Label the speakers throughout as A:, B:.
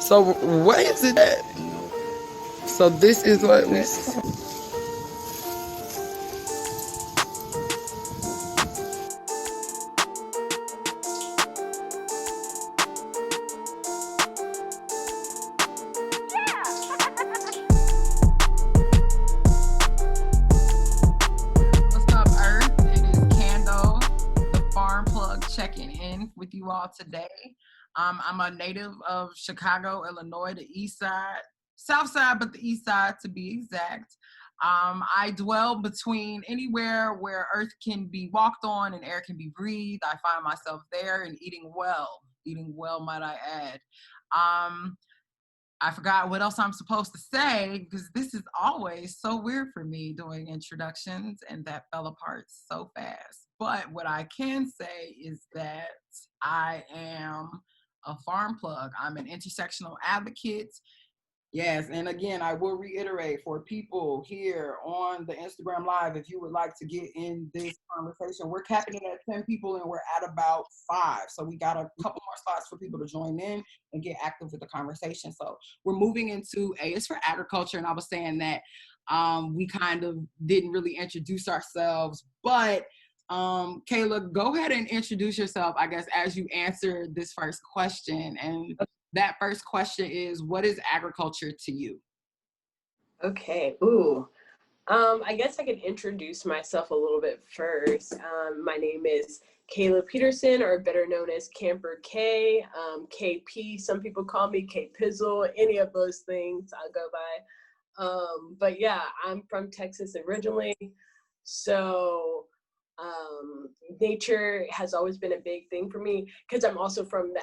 A: So what is it that? So this is what we saw. What's up, Earth? It is Kandeaux, the farm plug, checking in with you all today. I'm a native of Chicago, Illinois, the east side, south side, but the east side to be exact. I dwell between anywhere where earth can be walked on and air can be breathed. I find myself there and eating well, might I add. Um, I forgot what else I'm supposed to say because this is always so weird for me doing introductions, and that fell apart so fast. But what I can say is that I am a farm plug. I'm an intersectional advocate. Yes, and again, I will reiterate for people here on the Instagram Live, if you would like to get in this conversation, we're capping it at 10 people and we're at about 5. So we got a couple more spots for people to join in and get active with the conversation. So we're moving into A is for agriculture, and I was saying that we kind of didn't really introduce ourselves, but Kayla, go ahead and introduce yourself, I guess, as you answer this first question. And that first question is, what is agriculture to you?
B: Okay. Ooh. I guess I could introduce myself a little bit first. My name is Kayla Peterson, or better known as Camper K, KP. Some people call me K Pizzle. Any of those things I'll go by. But yeah, I'm from Texas originally, so nature has always been a big thing for me because I'm also from the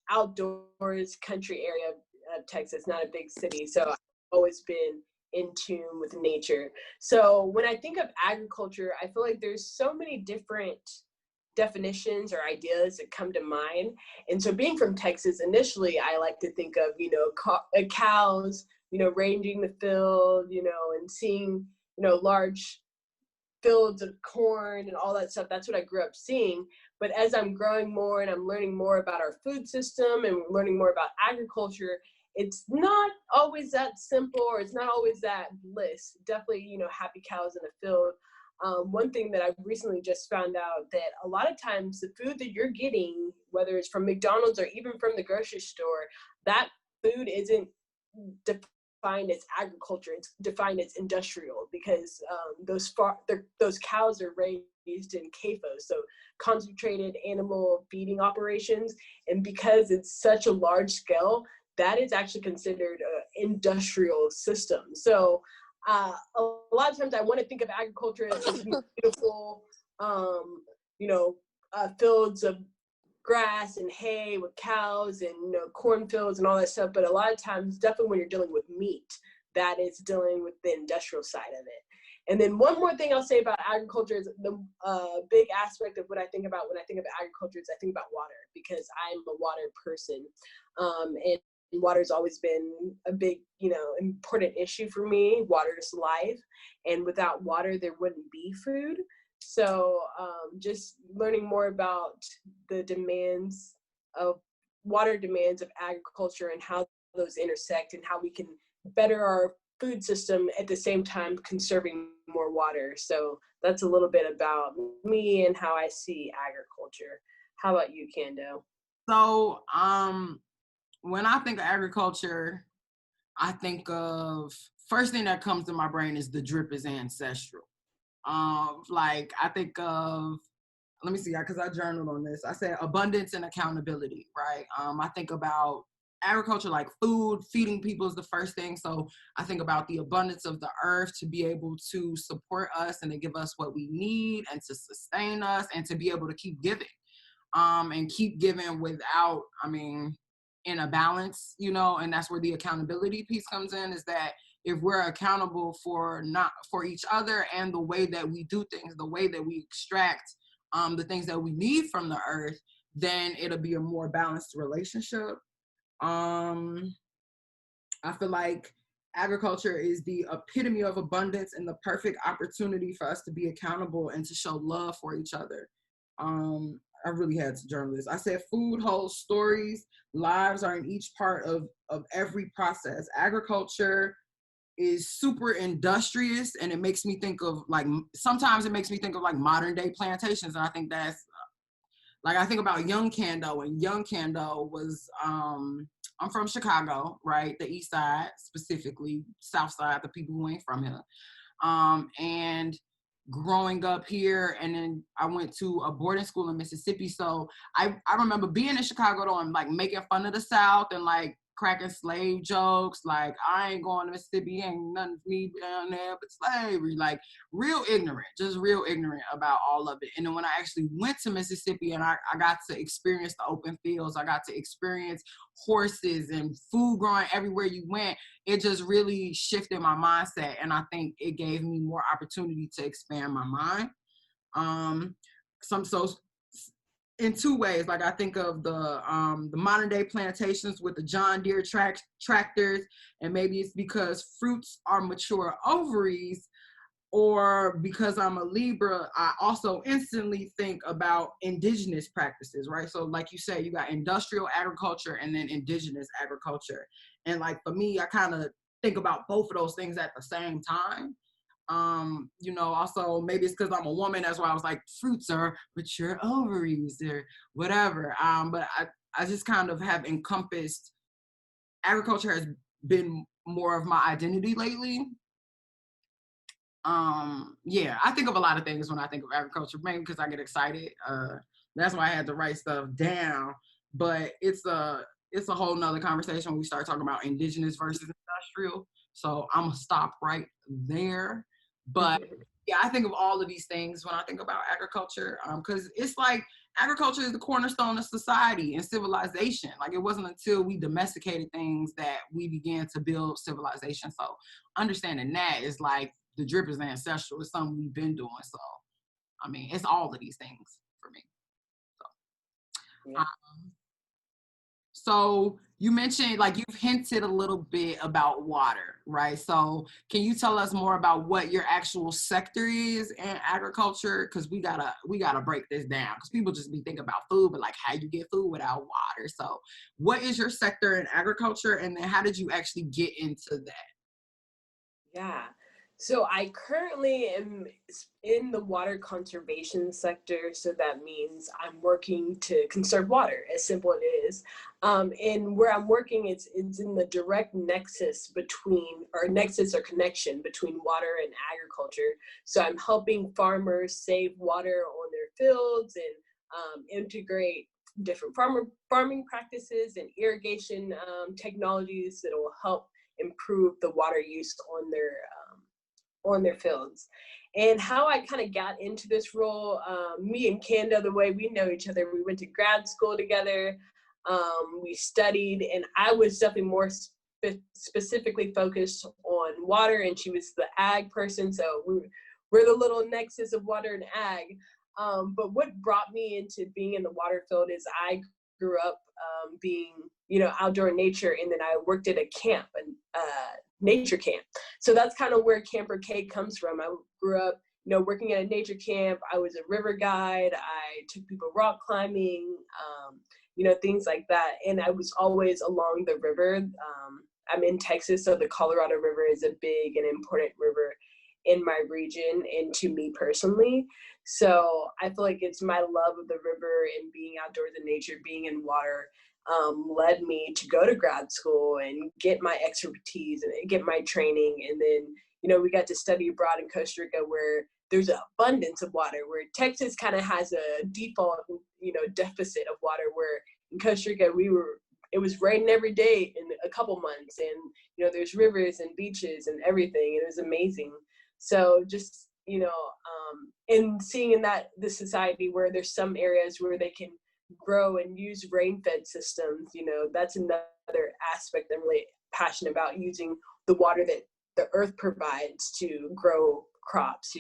B: outdoors country area of Texas, not a big city. So I've always been in tune with nature. So when I think of agriculture, I feel like there's so many different definitions or ideas that come to mind. And so being from Texas, initially, I like to think of, cows, ranging the field, and seeing, large fields of corn and all that stuff. That's what I grew up seeing. But as I'm growing more and I'm learning more about our food system and learning more about agriculture, it's not always that simple, or it's not always that bliss. Definitely, happy cows in the field. One thing that I've recently just found out, that a lot of times the food that you're getting, whether it's from McDonald's or even from the grocery store, that food isn't defined as agriculture. It's defined as industrial, because those cows are raised in CAFO, so concentrated animal feeding operations. And because it's such a large scale, that is actually considered an industrial system. So a lot of times I want to think of agriculture as this beautiful, fields of grass and hay with cows and cornfields and all that stuff. But a lot of times, definitely when you're dealing with meat, that is dealing with the industrial side of it. And then one more thing I'll say about agriculture is the big aspect of what I think about when I think of agriculture is I think about water, because I'm a water person. And water's always been a big, important issue for me. Water is life. And without water, there wouldn't be food. So just learning more about the demands of water demands of agriculture and how those intersect and how we can better our food system at the same time conserving more water. So that's a little bit about me and how I see agriculture. How about you, Kandeaux?
A: So, when I think of agriculture, I think of, first thing that comes to my brain is the drip is ancestral. I think of, let me see, because I journaled on this. I said abundance and accountability, right? I think about agriculture like food, feeding people is the first thing. So I think about the abundance of the earth to be able to support us and to give us what we need and to sustain us and to be able to keep giving. And keep giving without, in a balance, and that's where the accountability piece comes in, is that if we're accountable for each other and the way that we do things, the way that we extract the things that we need from the earth, then it'll be a more balanced relationship. I feel like agriculture is the epitome of abundance and the perfect opportunity for us to be accountable and to show love for each other. I really had to journal this. I said, food holds stories, lives are in each part of every process. Agriculture is super industrious, and it makes me think of like, sometimes it makes me think of like modern day plantations. And I think that's like, I think about Young Kandeaux, and Young Kandeaux was, I'm from Chicago, right? The East Side, specifically South Side, the people who ain't from here. And growing up here, and then I went to a boarding school in Mississippi. So I remember being in Chicago though, and like making fun of the South and like cracking slave jokes. Like, I ain't going to Mississippi, ain't nothing for me down there but slavery. Like, real ignorant, just real ignorant about all of it. And then when I actually went to Mississippi and I got to experience the open fields, I got to experience horses and food growing everywhere you went, it just really shifted my mindset. And I think it gave me more opportunity to expand my mind. So in two ways, like I think of the modern day plantations with the John Deere tractors, and maybe it's because fruits are mature ovaries, or because I'm a Libra, I also instantly think about indigenous practices, right? So like you said, you got industrial agriculture and then indigenous agriculture. And like for me, I kind of think about both of those things at the same time. Also maybe it's because I'm a woman, that's why I was like, fruits are mature ovaries or whatever. But I just kind of have encompassed, agriculture has been more of my identity lately. I think of a lot of things when I think of agriculture, mainly because I get excited. That's why I had to write stuff down. But it's a whole nother conversation when we start talking about indigenous versus industrial. So I'm gonna stop right there. But yeah, I think of all of these things when I think about agriculture, because it's like agriculture is the cornerstone of society and civilization. Like, it wasn't until we domesticated things that we began to build civilization. So understanding that is like, the drip is ancestral. It's something we've been doing. So, I mean, it's all of these things for me. So,
B: Yeah.
A: So you mentioned, like, you've hinted a little bit about water, right? So can you tell us more about what your actual sector is in agriculture? Because we gotta break this down, because people just be thinking about food, but like, how you get food without water. So what is your sector in agriculture, and then how did you actually get into that?
B: Yeah. So I currently am in the water conservation sector. So that means I'm working to conserve water, as simple it is. And where I'm working, it's in the direct nexus between, or nexus or connection between water and agriculture. So I'm helping farmers save water on their fields and integrate different farming practices and irrigation technologies that will help improve the water use on their fields. And how I kind of got into this role, me and Kanda, the way we know each other, we went to grad school together, we studied, and I was definitely more specifically focused on water, and she was the ag person. So we're the little nexus of water and ag. But what brought me into being in the water field is I grew up being, outdoor in nature, and then I worked at a camp, a nature camp. So that's kind of where Camper K comes from. I grew up, working at a nature camp. I was a river guide. I took people rock climbing, things like that. And I was always along the river. I'm in Texas, so the Colorado River is a big and important river in my region and to me personally. So I feel like it's my love of the river and being outdoors in nature, being in water, led me to go to grad school and get my expertise and get my training. And then, we got to study abroad in Costa Rica, where there's an abundance of water, where Texas kind of has a default, deficit of water, where in Costa Rica, it was raining every day in a couple months, and, there's rivers and beaches and everything. It was amazing. So just, and seeing in the society where there's some areas where they can grow and use rain-fed systems, that's another aspect I'm really passionate about, using the water that the earth provides to grow crops,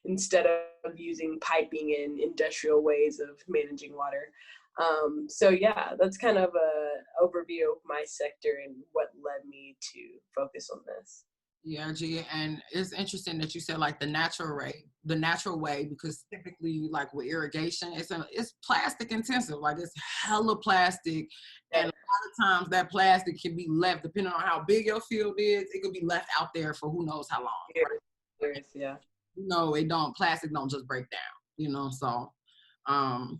B: instead of using piping and industrial ways of managing water. So yeah, that's kind of a overview of my sector and what led me to focus on this.
A: Yeah, G, and it's interesting that you said like the natural way, because typically like with irrigation, it's plastic intensive, like it's hella plastic, and a lot of times that plastic can be left, depending on how big your field is, it could be left out there for who knows how long, right?
B: Years, yeah.
A: No, it don't. Plastic don't just break down, So, um,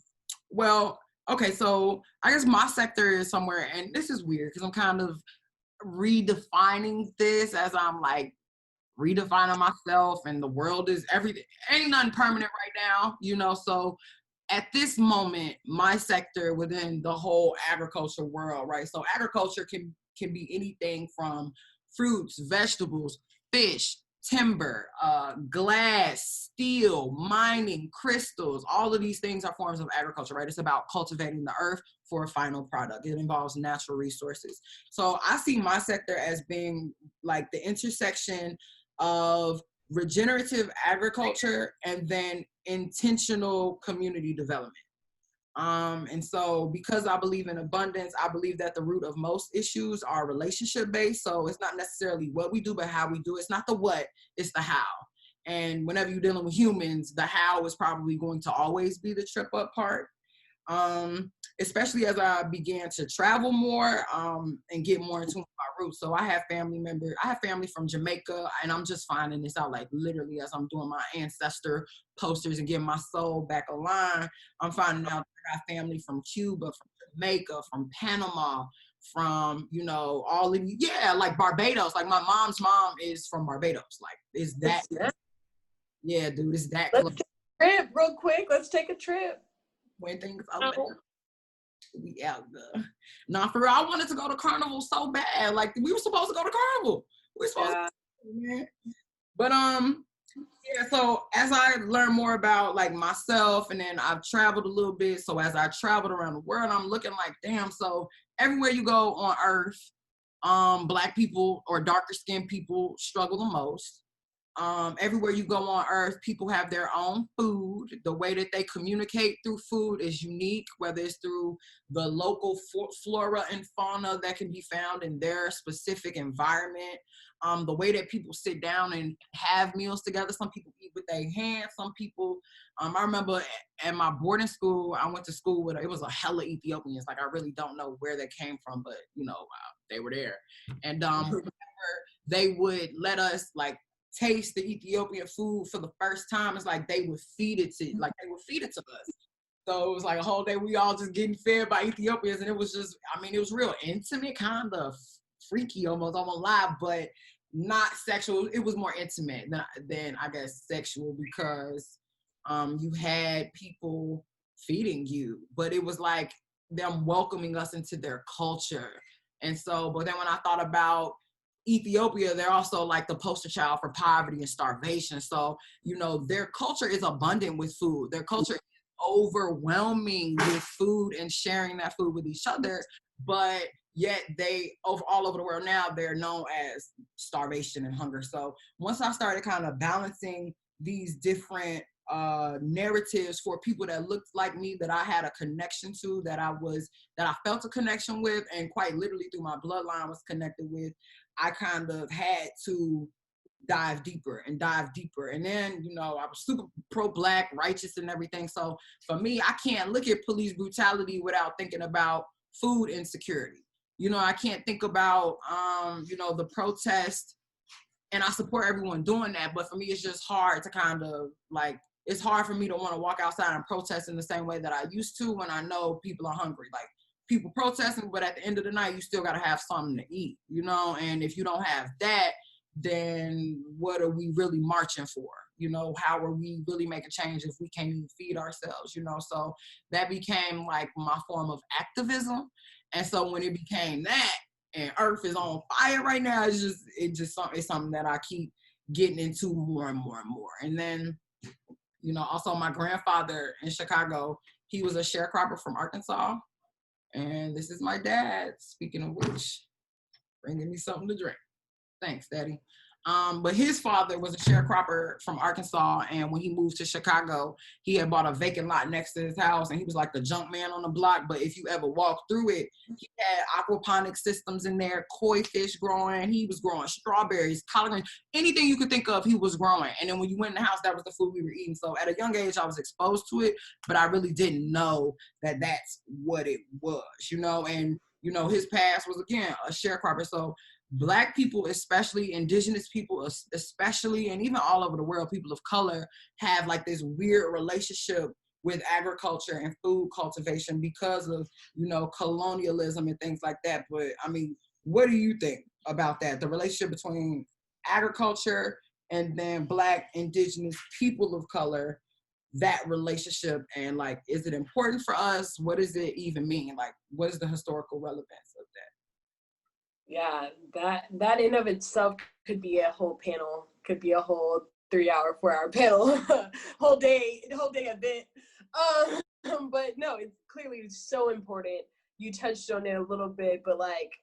A: well, okay, so I guess my sector is somewhere, and this is weird because I'm kind of redefining this as I'm like redefining myself, and the world is everything, ain't nothing permanent right now, So at this moment, my sector within the whole agriculture world, right? So agriculture can be anything from fruits, vegetables, fish, timber, glass, steel, mining, crystals. All of these things are forms of agriculture, right? It's about cultivating the earth for a final product. It involves natural resources. So I see my sector as being like the intersection of regenerative agriculture and then intentional community development. And so because I believe in abundance, I believe that the root of most issues are relationship based. So it's not necessarily what we do, but how we do it. It's not the what, it's the how. And whenever you're dealing with humans, the how is probably going to always be the trip up part. Especially as I began to travel more and get more into my roots. So I have family from Jamaica, and I'm just finding this out like literally as I'm doing my ancestor posters and getting my soul back aligned. I'm finding out I got family from Cuba, from Jamaica, from Panama, from all of like Barbados. Like my mom's mom is from Barbados. Like is that yeah, dude, it's that
B: Let's
A: close.
B: take a trip real quick. Let's take a trip.
A: When things open. We out there. Nah, for real, I wanted to go to Carnival so bad. Like we were supposed to go to Carnival. We were supposed to, man. But yeah, so as I learn more about like myself, and then I've traveled a little bit. So as I traveled around the world, I'm looking like, damn, so everywhere you go on earth, Black people or darker skinned people struggle the most. Everywhere you go on earth, people have their own food. The way that they communicate through food is unique, whether it's through the local flora and fauna that can be found in their specific environment. The way that people sit down and have meals together. Some people eat with their hands. Some people, I remember at my boarding school, I went to school with, it was a hella Ethiopians. Like I really don't know where they came from, but they were there. And they would let us like taste the Ethiopian food for the first time, it's like they would feed it to us. So it was like a whole day we all just getting fed by Ethiopians, and it was just, it was real intimate, kind of freaky almost, I won't lie, but not sexual. It was more intimate than I guess sexual, because you had people feeding you, but it was like them welcoming us into their culture. And so, but then when I thought about Ethiopia, they're also like the poster child for poverty and starvation. So, their culture is abundant with food. Their culture is overwhelming with food and sharing that food with each other. But yet all over the world now, they're known as starvation and hunger. So once I started kind of balancing these different narratives for people that looked like me, that I had a connection to, that I felt a connection with, and quite literally through my bloodline was connected with, I kind of had to dive deeper. And then, I was super pro-Black, righteous and everything. So for me, I can't look at police brutality without thinking about food insecurity. I can't think about, the protest, and I support everyone doing that. But for me, it's just hard to kind of like, it's hard for me to want to walk outside and protest in the same way that I used to when I know people are hungry. Like, people protesting, but at the end of the night, you still got to have something to eat, and if you don't have that, then what are we really marching for? How are we really making change if we can't even feed ourselves? So that became like my form of activism. And so when it became that, and earth is on fire right now, it's something that I keep getting into more and more and more. And then, also my grandfather in Chicago, he was a sharecropper from Arkansas. And this is my dad, speaking of which, bringing me something to drink. Thanks, Daddy. But his father was a sharecropper from Arkansas, and when he moved to Chicago, he had bought a vacant lot next to his house, and he was like the junk man on the block. But if you ever walked through it, he had aquaponic systems in there, koi fish growing. He was growing strawberries, collard greens, anything you could think of, he was growing. And then when you went in the house, that was the food we were eating. So at a young age, I was exposed to it, but I really didn't know that that's what it was, you know. And you know, his past was again a sharecropper. So Black people, especially indigenous people, especially, and even all over the world, people of color have like this weird relationship with agriculture and food cultivation because of, you know, colonialism and things like that. But I mean, what do you think about that? The relationship between agriculture and then Black indigenous people of color, that relationship, and like, is it important for us? What does it even mean? Like, what is the historical relevance of that?
B: Yeah, that in of itself could be a whole panel, could be a whole 3 hour, 4 hour panel, whole day event. But no, it's clearly so important. You touched on it a little bit, but like,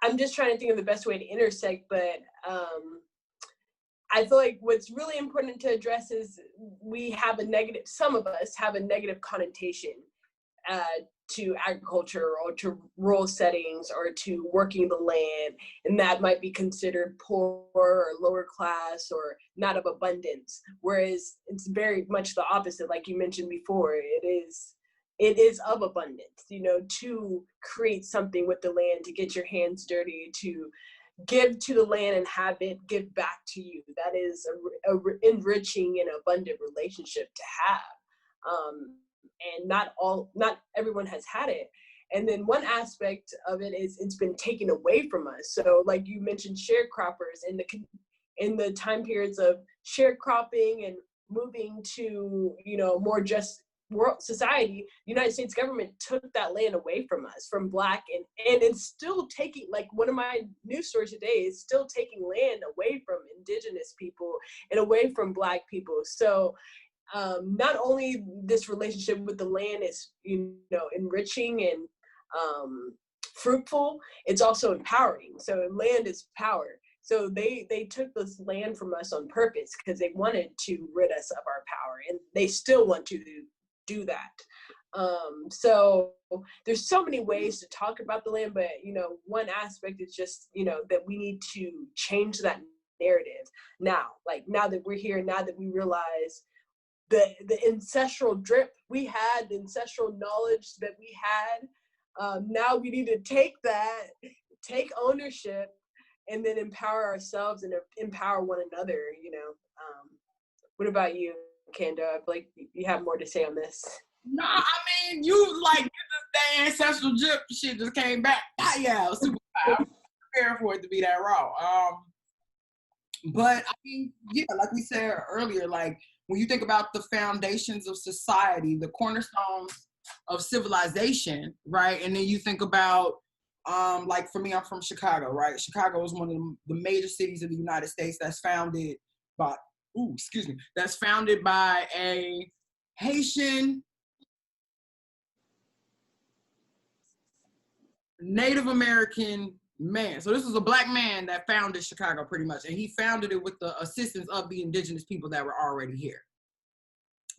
B: I'm just trying to think of the best way to intersect, but I feel like what's really important to address is some of us have a negative connotation uh, to agriculture or to rural settings or to working the land, and that might be considered poor or lower class or not of abundance, whereas it's very much the opposite. Like you mentioned before, it is of abundance, you know, to create something with the land, to get your hands dirty, to give to the land and have it give back to you. That is a enriching and abundant relationship to have. And not everyone has had it. And then one aspect of it is it's been taken away from us. So like you mentioned, sharecroppers in the time periods of sharecropping and moving to, you know, more just world society, the United States government took that land away from us, from Black, and it's still taking, like one of my news stories today is still taking land away from indigenous people and away from Black people. So not only this relationship with the land is, you know, enriching and fruitful, it's also empowering. So land is power. So they took this land from us on purpose because they wanted to rid us of our power, and they still want to do that. So there's so many ways to talk about the land, but you know, one aspect is just, you know, that we need to change that narrative now. Like now that we're here, now that we realize the ancestral drip we had, the ancestral knowledge that we had, now we need to take ownership, and then empower ourselves and empower one another, you know. What about you, Kandeaux? I feel like you have more to say on this.
A: No, I mean, you like the ancestral drip shit just came back. Yeah, super. I was prepared for it to be that raw. But I mean, yeah, like we said earlier, like when you think about the foundations of society, the cornerstones of civilization, right? And then you think about, like for me, I'm from Chicago, right? Chicago is one of the major cities in the United States that's founded by, that's founded by a Haitian Native American man. So this was a Black man that founded Chicago pretty much. And he founded it with the assistance of the indigenous people that were already here.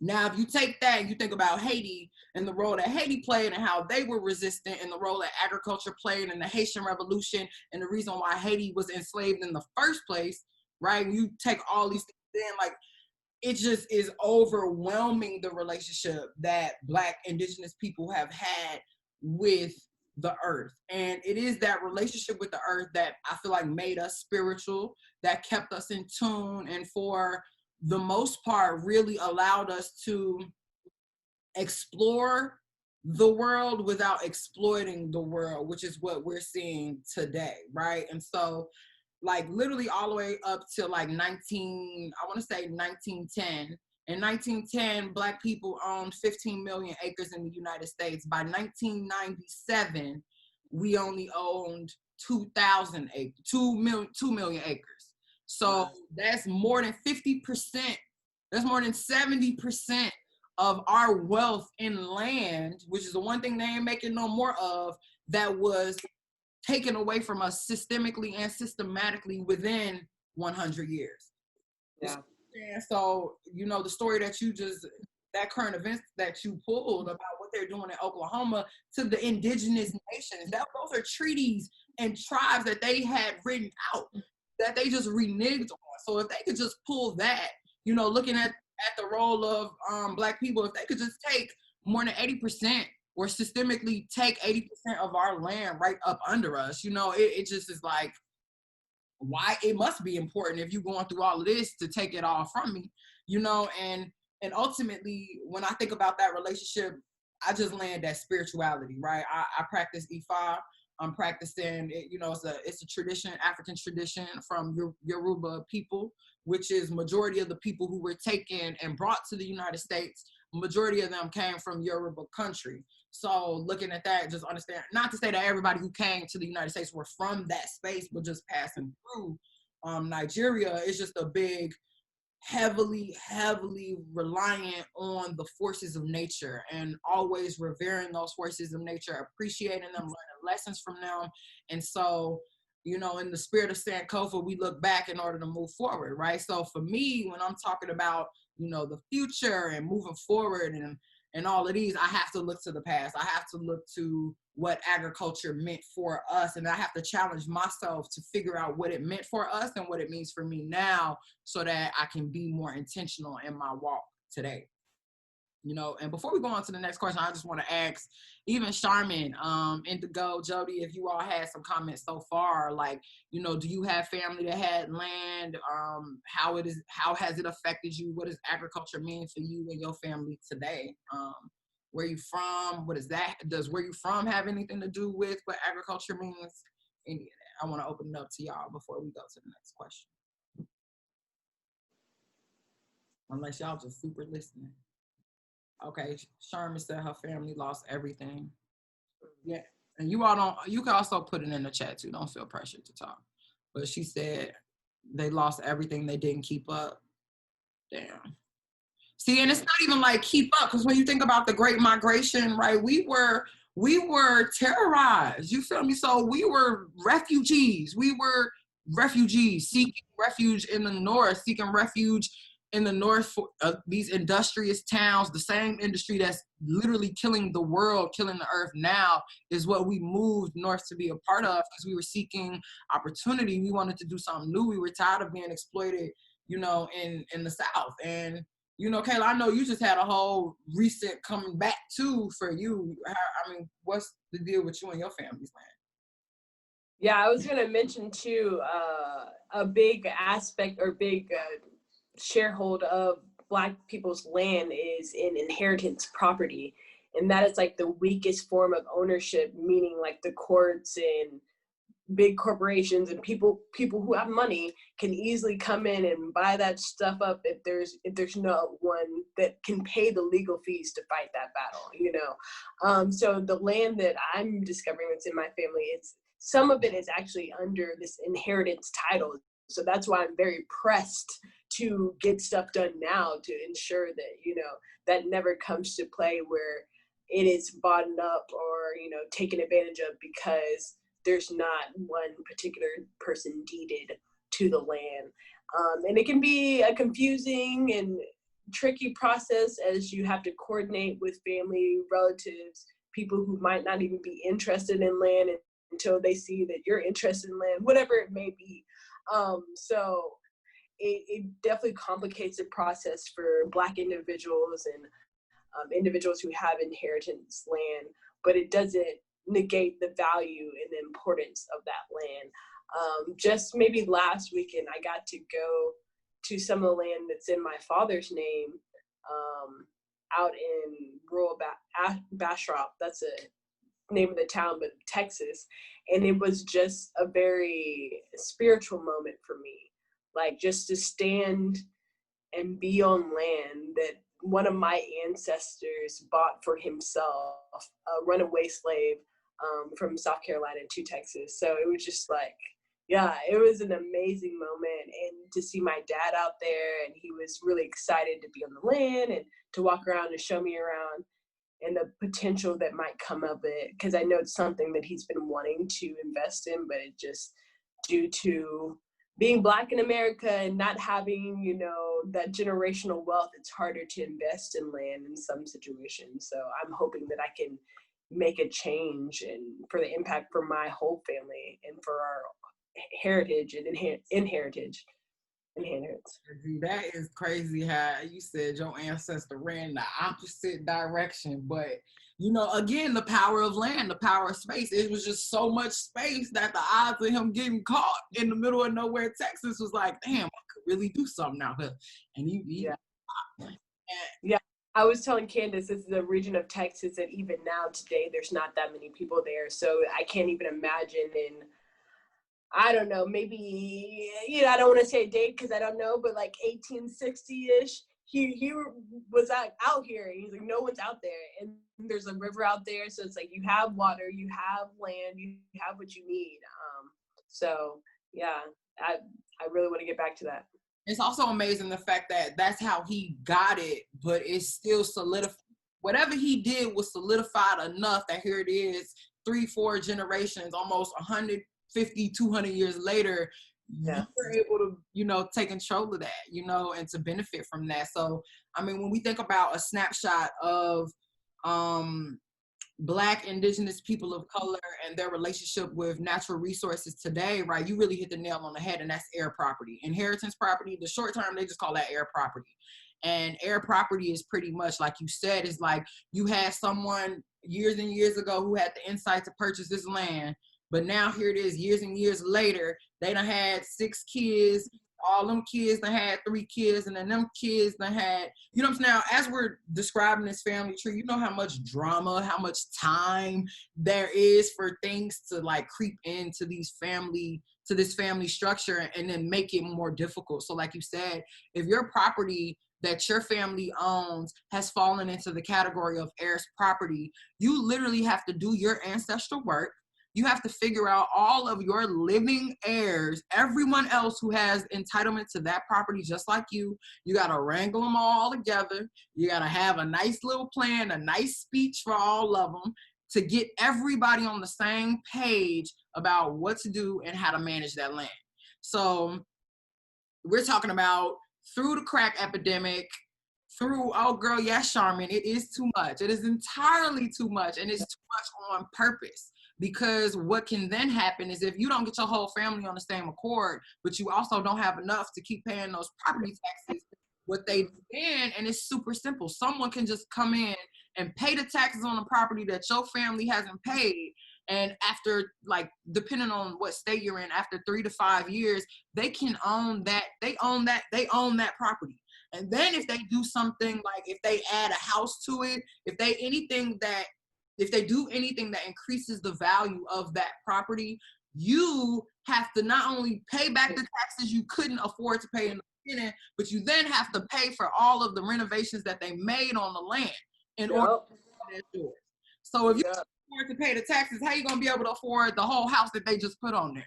A: Now, if you take that and you think about Haiti and the role that Haiti played and how they were resistant, and the role that agriculture played in the Haitian Revolution, and the reason why Haiti was enslaved in the first place, right? When you take all these things in, like, it just is overwhelming the relationship that Black indigenous people have had with the earth. And it is that relationship with the earth that I feel like made us spiritual, that kept us in tune, and for the most part really allowed us to explore the world without exploiting the world, which is what we're seeing today, right? And so like literally all the way up to like 1910. In 1910, Black people owned 15 million acres in the United States. By 1997, we only owned 2,000 acres, 2 million acres. So that's more than 50%. That's more than 70% of our wealth in land, which is the one thing they ain't making no more of, that was taken away from us systemically and systematically within 100 years.
B: Yeah.
A: And so, you know, the story that that current events that you pulled about what they're doing in Oklahoma to the indigenous nations, those are treaties and tribes that they had written out that they just reneged on. So if they could just pull that, you know, looking at the role of Black people, if they could just take more than 80% or systemically take 80% of our land right up under us, you know, it just is like, why it must be important if you're going through all of this to take it all from me, you know. And ultimately, when I think about that relationship, I just land that spirituality, right? I practice Ifa. I'm practicing it, you know, it's a tradition, African tradition from Yoruba people, which is majority of the people who were taken and brought to the United States. Majority of them came from Yoruba country. So looking at that, just understand, not to say that everybody who came to the United States were from that space, but just passing through Nigeria is just a big, heavily reliant on the forces of nature and always revering those forces of nature, appreciating them, learning lessons from them. And so, you know, in the spirit of Sankofa, we look back in order to move forward, right? So for me, when I'm talking about, you know, the future and moving forward and all of these, I have to look to the past. I have to look to what agriculture meant for us. And I have to challenge myself to figure out what it meant for us and what it means for me now so that I can be more intentional in my walk today. You know, and before we go on to the next question, I just want to ask even Charmin, Indigo, Jody, if you all had some comments so far, like, you know, do you have family that had land? How has it affected you? What does agriculture mean for you and your family today? Where you from? What is that? Does where you from have anything to do with what agriculture means? Any of that. I want to open it up to y'all before we go to the next question. Unless y'all just super listening. Okay, Sherman said her family lost everything. Yeah, and you all don't. You can also put it in the chat too. Don't feel pressured to talk. But she said they lost everything. They didn't keep up. Damn. See, and it's not even like keep up, because when you think about the Great Migration, right? We were terrorized. You feel me? So we were refugees. We were refugees seeking refuge in the north, seeking refuge in the north for these industrious towns. The same industry that's literally killing the world, killing the earth now, is what we moved north to be a part of, because we were seeking opportunity. We wanted to do something new. We were tired of being exploited, you know, in the South. And you know, Kayla, I know you just had a whole recent coming back too for you. I mean, what's the deal with you and your family's land?
B: Yeah, I was gonna mention too, a big aspect or big shareholder of Black people's land is in inheritance property, and that is like the weakest form of ownership, meaning like the courts and big corporations and people who have money can easily come in and buy that stuff up if there's no one that can pay the legal fees to fight that battle, you know. So the land that I'm discovering that's in my family, it's some of it is actually under this inheritance title. So that's why I'm very pressed to get stuff done now to ensure that, you know, that never comes to play where it is bought up or, you know, taken advantage of because there's not one particular person deeded to the land. And it can be a confusing and tricky process as you have to coordinate with family, relatives, people who might not even be interested in land until they see that you're interested in land, whatever it may be. So it definitely complicates the process for Black individuals and individuals who have inheritance land, but it doesn't negate the value and the importance of that land. Just maybe last weekend, I got to go to some of the land that's in my father's name out in rural Bastrop. That's a name of the town, but Texas. And it was just a very spiritual moment for me. Like just to stand and be on land that one of my ancestors bought for himself, a runaway slave from South Carolina to Texas. So it was just like, yeah, it was an amazing moment. And to see my dad out there, and he was really excited to be on the land and to walk around and show me around and the potential that might come of it. Because I know it's something that he's been wanting to invest in, but it just due to being Black in America and not having, that generational wealth, it's harder to invest in land in some situations. So I'm hoping that I can make a change and for the impact for my whole family and for our heritage and inheritance.
A: That is crazy how you said your ancestor ran the opposite direction. But, again, the power of land, the power of space. It was just so much space that the odds of him getting caught in the middle of nowhere, Texas was like, damn, I could really do something out here. And
B: Yeah. I was telling Candace, this is a region of Texas that even now today, there's not that many people there. So I can't even imagine I don't know, maybe, I don't want to say a date because I don't know, but like 1860-ish, he was out here. He's like, no one's out there. And there's a river out there. So it's like, you have water, you have land, you have what you need. So yeah, I really want to get back to that.
A: It's also amazing the fact that that's how he got it, but it's still solidified. Whatever he did was solidified enough that here it is, 3-4 generations, almost 150, 200 years later,
B: Yeah.
A: you're able to, take control of that, and to benefit from that. So, I mean, when we think about a snapshot of Black, indigenous people of color and their relationship with natural resources today, right? You really hit the nail on the head, and that's air property. Inheritance property, the short term, they just call that air property. And air property is pretty much, like you said, is like you had someone years and years ago who had the insight to purchase this land, but now here it is years and years later, they done had 6 kids, all them kids done had 3 kids, and then them kids done had, you know what I'm saying? Now, as we're describing this family tree, you know how much drama, how much time there is for things to like creep into this family structure and then make it more difficult. So like you said, if your property that your family owns has fallen into the category of heirs property, you literally have to do your ancestral work. You have to figure out all of your living heirs, everyone else who has entitlement to that property just like you. You got to wrangle them all together. You got to have a nice little plan, a nice speech for all of them to get everybody on the same page about what to do and how to manage that land. So we're talking about through the crack epidemic, through, oh girl, yes, Charmin, it is too much. It is entirely too much, and it's too much on purpose. Because what can then happen is if you don't get your whole family on the same accord, but you also don't have enough to keep paying those property taxes, what they do then, and it's super simple. Someone can just come in and pay the taxes on the property that your family hasn't paid. And after, like, depending on what state you're in, after 3 to 5 years, they can own that. They own that property. And then if they do something like if they add a house to it, if they do anything that increases the value of that property, you have to not only pay back the taxes you couldn't afford to pay in the beginning, but you then have to pay for all of the renovations that they made on the land in order to pay that yours. So if you can't afford to pay the taxes, how are you going to be able to afford the whole house that they just put on there?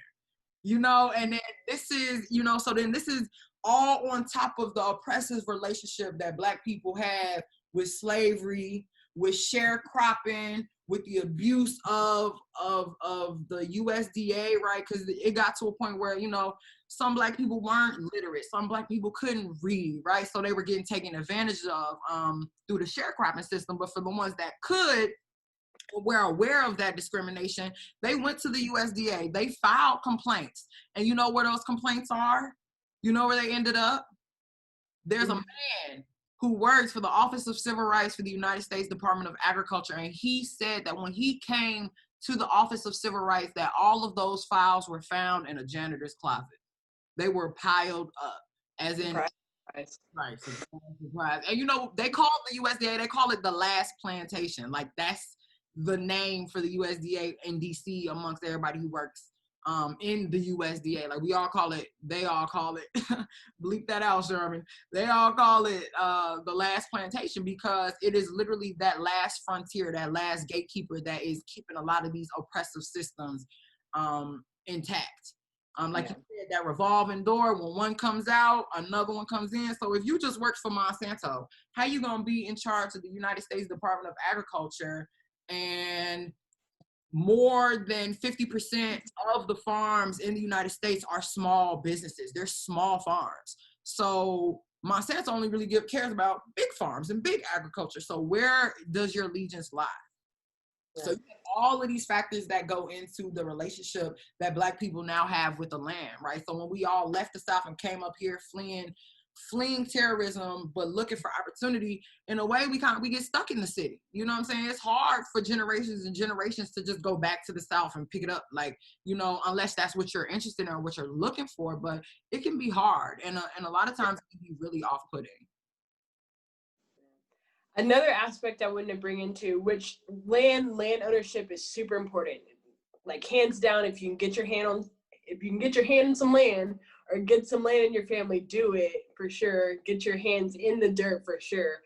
A: And then this is, so then this is all on top of the oppressive relationship that Black people have with slavery, with sharecropping, with the abuse of the USDA, right? Because it got to a point where, some Black people weren't literate. Some Black people couldn't read, right? So they were getting taken advantage of through the sharecropping system. But for the ones that could, were aware of that discrimination, they went to the USDA. They filed complaints. And you know where those complaints are? You know where they ended up? There's a man who works for the Office of Civil Rights for the United States Department of Agriculture, and he said that when he came to the Office of Civil Rights, that all of those files were found in a janitor's closet. They were piled up, as in, right, surprise. And they call the USDA, they call it the last plantation. Like, that's the name for the USDA in DC amongst everybody who works in the USDA. Like, we all call it, they all call it, bleep that out, Sherman. They all call it the last plantation, because it is literally that last frontier, that last gatekeeper that is keeping a lot of these oppressive systems intact. You said, that revolving door, when one comes out, another one comes in. So if you just worked for Monsanto, how you gonna be in charge of the United States Department of Agriculture and more than 50% of the farms in the United States are small businesses. They're small farms. So Monsanto only really cares about big farms and big agriculture. So where does your allegiance lie?
B: Yeah.
A: So you have all of these factors that go into the relationship that Black people now have with the land, right? So when we all left the South and came up here fleeing terrorism, but looking for opportunity, in a way we get stuck in the city. You know what I'm saying? It's hard for generations and generations to just go back to the South and pick it up, like, you know, unless that's what you're interested in or what you're looking for. But it can be hard, and a lot of times it can be really off-putting.
B: Another aspect I wanted to bring into, which land ownership is super important. Like hands down, if you can get your hand on some land, or get some land in your family, do it for sure. Get your hands in the dirt for sure.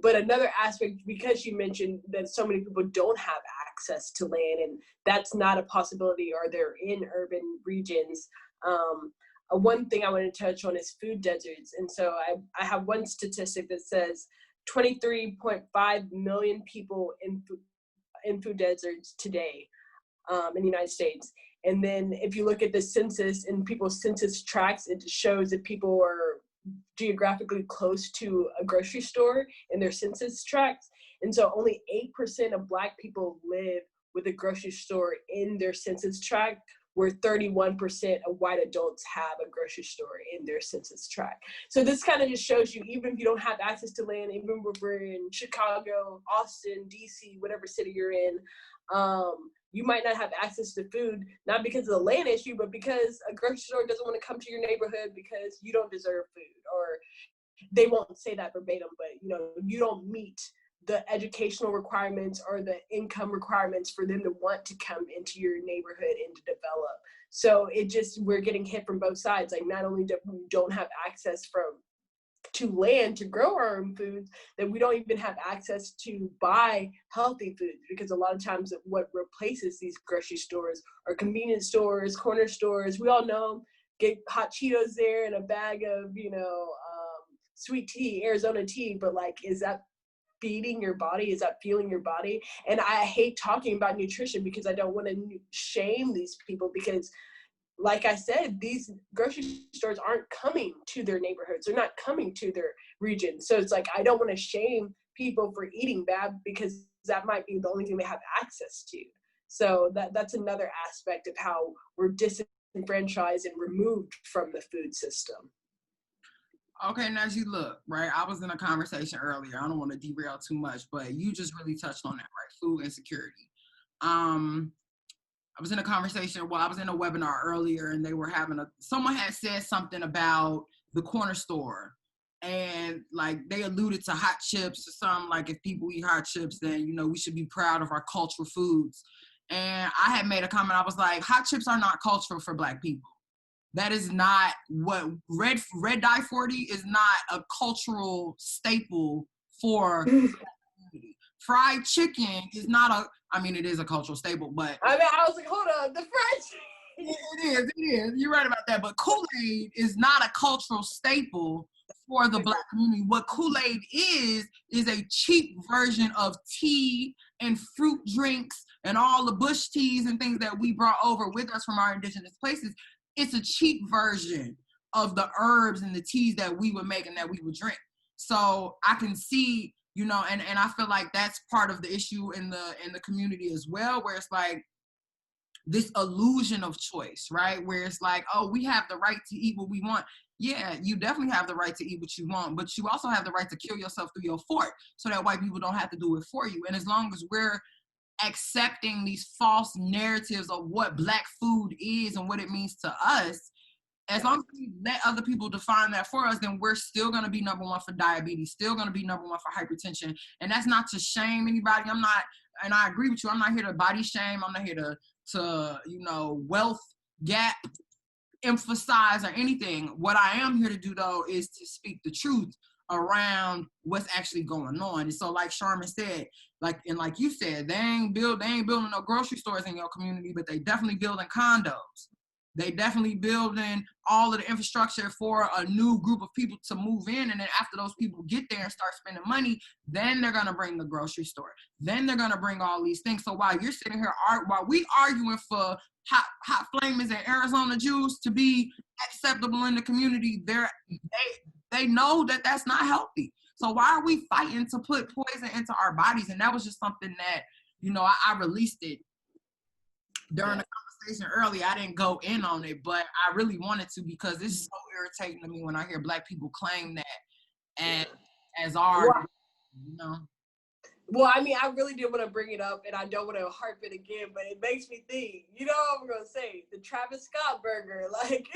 B: But another aspect, because you mentioned that so many people don't have access to land, and that's not a possibility, or they're in urban regions. One thing I want to touch on is food deserts. And so I have one statistic that says 23.5 million people in food deserts today in the United States. And then if you look at the census and people's census tracts, it shows that people are geographically close to a grocery store in their census tracts. And so only 8% of Black people live with a grocery store in their census tract, where 31% of white adults have a grocery store in their census tract. So this kind of just shows you, even if you don't have access to land, even if we're in Chicago, Austin, DC, whatever city you're in, you might not have access to food, not because of the land issue, but because a grocery store doesn't want to come to your neighborhood because you don't deserve food, or they won't say that verbatim, but you know, you don't meet the educational requirements or the income requirements for them to want to come into your neighborhood and to develop. So we're getting hit from both sides. Like, not only do we don't have access to land to grow our own foods, that we don't even have access to buy healthy foods, because a lot of times what replaces these grocery stores are convenience stores, corner stores. We all know, get hot Cheetos there and a bag of, sweet tea, Arizona tea, but like, is that feeding your body? Is that fueling your body? And I hate talking about nutrition because I don't want to shame these people, because like I said, these grocery stores aren't coming to their neighborhoods. They're not coming to their region. So it's like, I don't want to shame people for eating bad, because that might be the only thing they have access to. So that's another aspect of how we're disenfranchised and removed from the food system.
A: Okay, now as you look, right, I was in a conversation earlier. I don't want to derail too much, but you just really touched on that, right? Food insecurity. I was in a conversation, I was in a webinar earlier, and they were someone had said something about the corner store, and like they alluded to hot chips or something, like if people eat hot chips, then, you know, we should be proud of our cultural foods. And I had made a comment. I was like, hot chips are not cultural for Black people. That is not what red dye 40 is not a cultural staple for community. Fried chicken is not it is a cultural staple, but
B: I was like, hold on, the fried chicken.
A: It is. You're right about that. But Kool-Aid is not a cultural staple for the Black community. What Kool-Aid is a cheap version of tea and fruit drinks and all the bush teas and things that we brought over with us from our indigenous places. It's a cheap version of the herbs and the teas that we would make and that we would drink. So I can see, you know, and I feel like that's part of the issue in the community as well, where it's like this illusion of choice, right? Where it's like, oh, we have the right to eat what we want. Yeah, you definitely have the right to eat what you want, but you also have the right to kill yourself through your fork so that white people don't have to do it for you. And as long as we're accepting these false narratives of what Black food is and what it means to us, as long as we let other people define that for us, then we're still going to be number one for diabetes, still going to be number one for hypertension. And that's not to shame anybody. And I agree with you, I'm not here to body shame. I'm not here to wealth gap emphasize or anything. What I am here to do, though, is to speak the truth around what's actually going on. And so, like Sharman said, like you said, they ain't building no grocery stores in your community, but they definitely building condos. They definitely building all of the infrastructure for a new group of people to move in. And then after those people get there and start spending money, then they're going to bring the grocery store. Then they're going to bring all these things. So while you're sitting here, while we arguing for hot flamers and Arizona juice to be acceptable in the community, they know that that's not healthy. So why are we fighting to put poison into our bodies? And that was just something that, I released it during the conversation earlier. I didn't go in on it, but I really wanted to, because it's so irritating to me when I hear Black people claim that and as our,
B: Well, I mean, I really did want to bring it up, and I don't want to harp it again, but it makes me think, what I'm going to say, the Travis Scott burger, like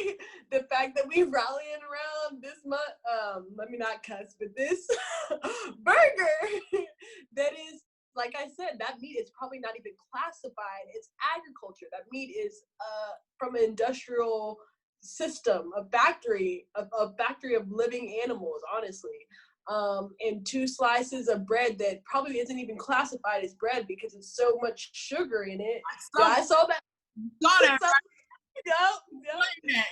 B: the fact that we rallying around this month, let me not cuss, but this burger that is, like I said, that meat is probably not even classified. It's agriculture. That meat is from an industrial system, a factory of living animals, honestly. And 2 slices of bread that probably isn't even classified as bread because it's so much sugar in it. I saw that.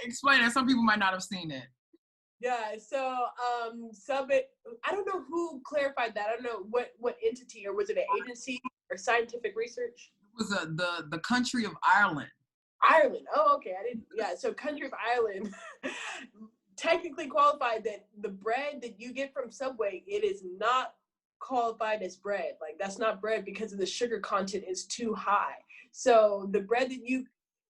A: Explain that. Some people might not have seen it.
B: Yeah, so I don't know who clarified that. I don't know what entity, or was it an agency or scientific research?
A: It was the country of Ireland.
B: Ireland. Oh, okay. I didn't. Yeah, so country of Ireland technically qualified that the bread that you get from Subway, it is not qualified as bread. Like, that's not bread because of the sugar content is too high. So the bread that you,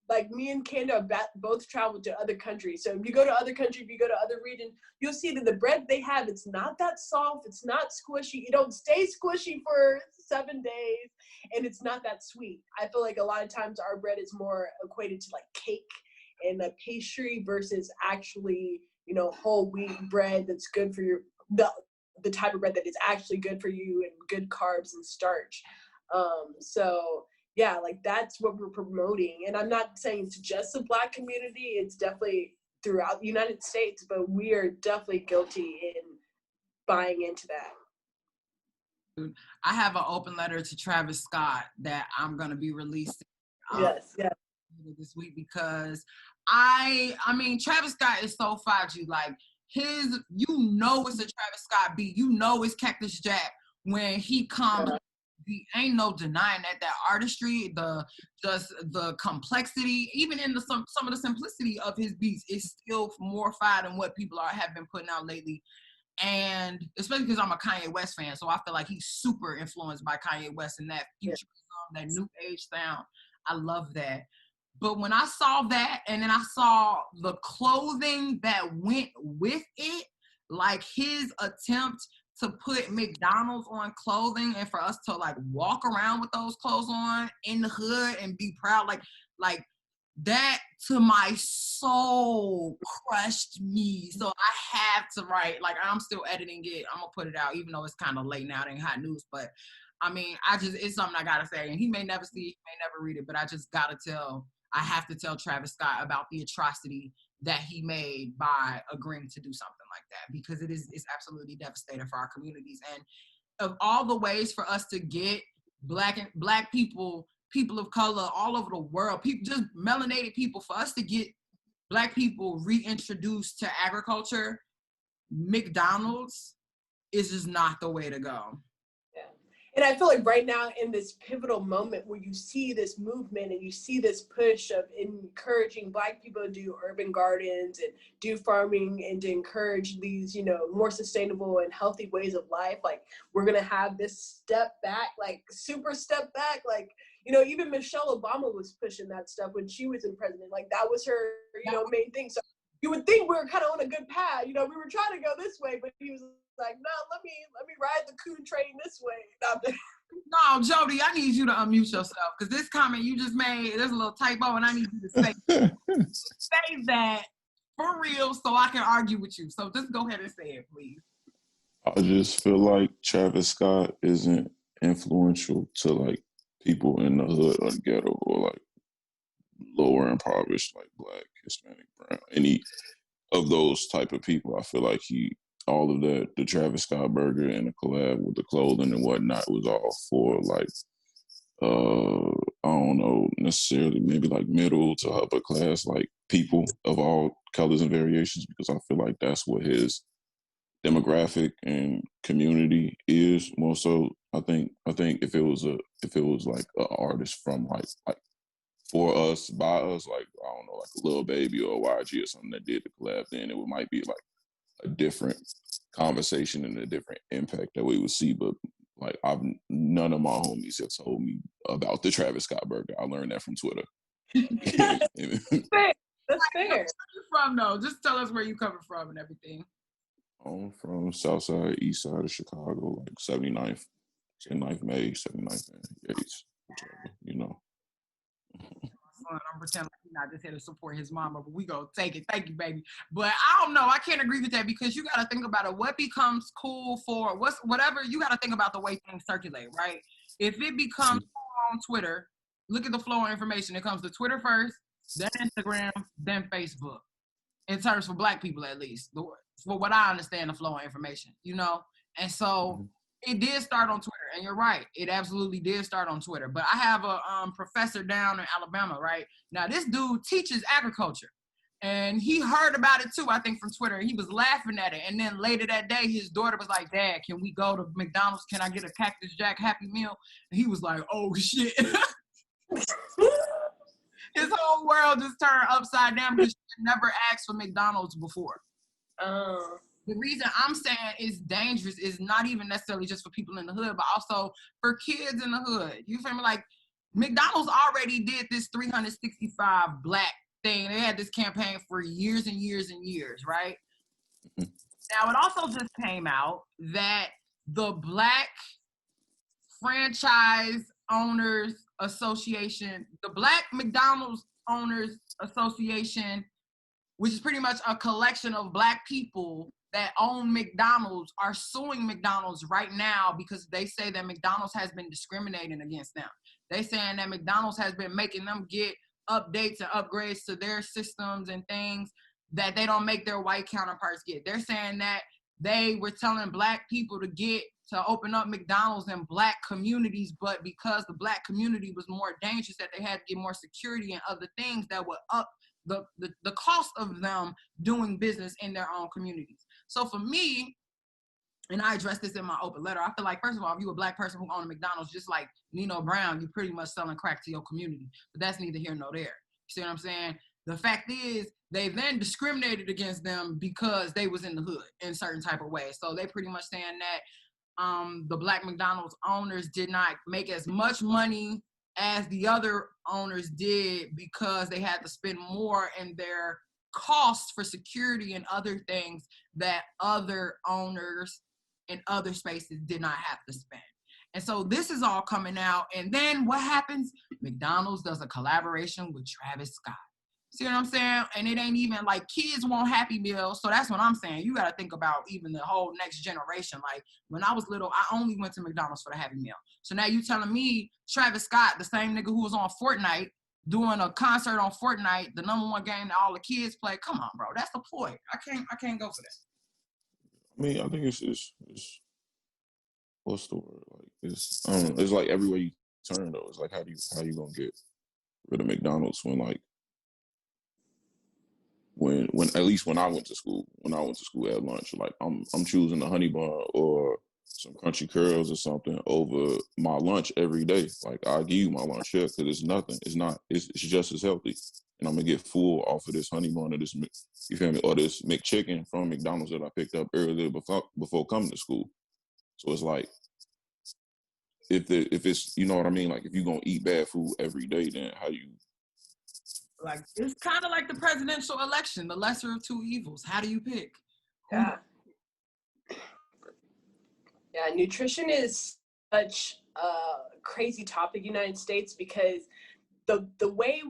B: like me and Kandeaux both traveled to other countries. So if you go to other countries, if you go to other regions, you'll see that the bread they have, it's not that soft, it's not squishy. It don't stay squishy for 7 days, and it's not that sweet. I feel like a lot of times our bread is more equated to like cake and a pastry versus actually, whole wheat bread that's good for your, the type of bread that is actually good for you and good carbs and starch. So yeah, like that's what we're promoting. And I'm not saying it's just the Black community, it's definitely throughout the United States, but we are definitely guilty in buying into that.
A: I have an open letter to Travis Scott that I'm going to be releasing
B: yes.
A: this week, because I mean, Travis Scott is so fudgy. Like, it's a Travis Scott beat. It's Cactus Jack when he comes. Ain't no denying that artistry, the complexity, even in some of the simplicity of his beats, is still more fire than what people have been putting out lately. And especially because I'm a Kanye West fan, so I feel like he's super influenced by Kanye West and that future that new age sound. I love that. But when I saw that, and then I saw the clothing that went with it, like his attempt to put McDonald's on clothing and for us to like walk around with those clothes on in the hood and be proud, like that to my soul crushed me. So I have to write, like, I'm still editing it. I'm gonna put it out, even though it's kind of late now. It ain't hot news, but I mean, it's something I gotta say. And he may never see it, he may never read it, but I just I have to tell Travis Scott about the atrocity that he made by agreeing to do something like that, because it's absolutely devastating for our communities. And of all the ways for us to get black people of color all over the world, people, just melanated people, for us to get Black people reintroduced to agriculture, McDonald's is just not the way to go.
B: And I feel like right now in this pivotal moment where you see this movement and you see this push of encouraging Black people to do urban gardens and do farming and to encourage these, more sustainable and healthy ways of life, like we're going to have this step back, like super step back, like, even Michelle Obama was pushing that stuff when she was in president. Like that was her, main thing. So you would think we were kind of on a good path. We were trying to go this way, but he was like, no, let me ride the coon train this way.
A: No, Jody, I need you to unmute yourself, because this comment you just made, there's a little typo, and I need you to say that for real so I can argue with you. So just go ahead and say it, please.
C: I just feel like Travis Scott isn't influential to like people in the hood or the ghetto or like lower impoverished, like Black, Hispanic, brown, any of those type of people. I feel like all of that, the Travis Scott burger and the collab with the clothing and whatnot, was all for like I don't know necessarily, maybe like middle to upper class, like people of all colors and variations, because I feel like that's what his demographic and community is more so. I think if it was like an artist from like for us, by us, like I don't know, like a Lil Baby or a YG or something that did the collab, then it might be like a different conversation and a different impact that we would see. But like none of my homies have told me about the Travis Scott burger. I learned that from Twitter.
B: Fair. That's fair.
A: Where you from though? Just tell us where you coming from and everything.
C: I'm from South Side, East Side of Chicago, like 79th May, 79th and Yates, whichever, you know.
A: Son, I'm pretending like he's not just here to support his mama, but we gonna take it. Thank you, baby. But I don't know. I can't agree with that because you gotta think about it. What becomes cool for whatever, you gotta think about the way things circulate, right? If it becomes cool on Twitter, look at the flow of information. It comes to Twitter first, then Instagram, then Facebook. In terms for Black people, at least, for what I understand, the flow of information, you know. And so it did start on Twitter, and you're right, it absolutely did start on Twitter. But I have a professor down in Alabama, right now. This dude teaches agriculture, and he heard about it too, I think, from Twitter. He was laughing at it, and then later that day, his daughter was like, "Dad, can we go to McDonald's? Can I get a Cactus Jack Happy Meal?" And he was like, "Oh shit." His whole world just turned upside down because she never asked for McDonald's before. The reason I'm saying it's dangerous is not even necessarily just for people in the hood, but also for kids in the hood. You feel me? Like, McDonald's already did this 365 Black thing. They had this campaign for years and years and years, right? Now, it also just came out that the Black Franchise Owners Association, the Black McDonald's Owners Association, which is pretty much a collection of Black people that own McDonald's, are suing McDonald's right now because they say that McDonald's has been discriminating against them. They saying that McDonald's has been making them get updates and upgrades to their systems and things that they don't make their white counterparts get. They're saying that they were telling Black people to open up McDonald's in Black communities, but because the Black community was more dangerous, that they had to get more security and other things that would up the cost of them doing business in their own communities. So for me, and I addressed this in my open letter, I feel like, first of all, if you're a Black person who owns a McDonald's, just like Nino Brown, you're pretty much selling crack to your community. But that's neither here nor there. You see what I'm saying? The fact is, they then discriminated against them because they was in the hood in certain type of ways. So they pretty much saying that the Black McDonald's owners did not make as much money as the other owners did because they had to spend more in their costs for security and other things that other owners in other spaces did not have to spend. And so this is all coming out. And then what happens? McDonald's does a collaboration with Travis Scott. See what I'm saying? And it ain't even like kids want Happy Meals. So that's what I'm saying. You got to think about even the whole next generation. Like, when I was little, I only went to McDonald's for the Happy Meal. So now you telling me Travis Scott, the same nigga who was on Fortnite, doing a concert on Fortnite, the #1 game that all the kids play. Come on, bro. That's the point. I can't go for that.
C: I mean, I think it's what's the word? Like, it's, I don't know, it's like everywhere you turn though. It's like how you gonna get rid of McDonald's when like when at least when I went to school at lunch, like I'm choosing a honey bar or some crunchy curls or something over my lunch every day. Like, I'll give you my lunch here because it's nothing. It's just as healthy. And I'm gonna get full off of this honey bun or this, you feel me, or this McChicken from McDonald's that I picked up earlier before coming to school. So it's like, if it's, you know what I mean, like if you're gonna eat bad food every day, then how you,
A: like, it's kind of like the presidential election, the lesser of two evils. How do you pick?
B: Yeah. Yeah, nutrition is such a crazy topic in the United States because the way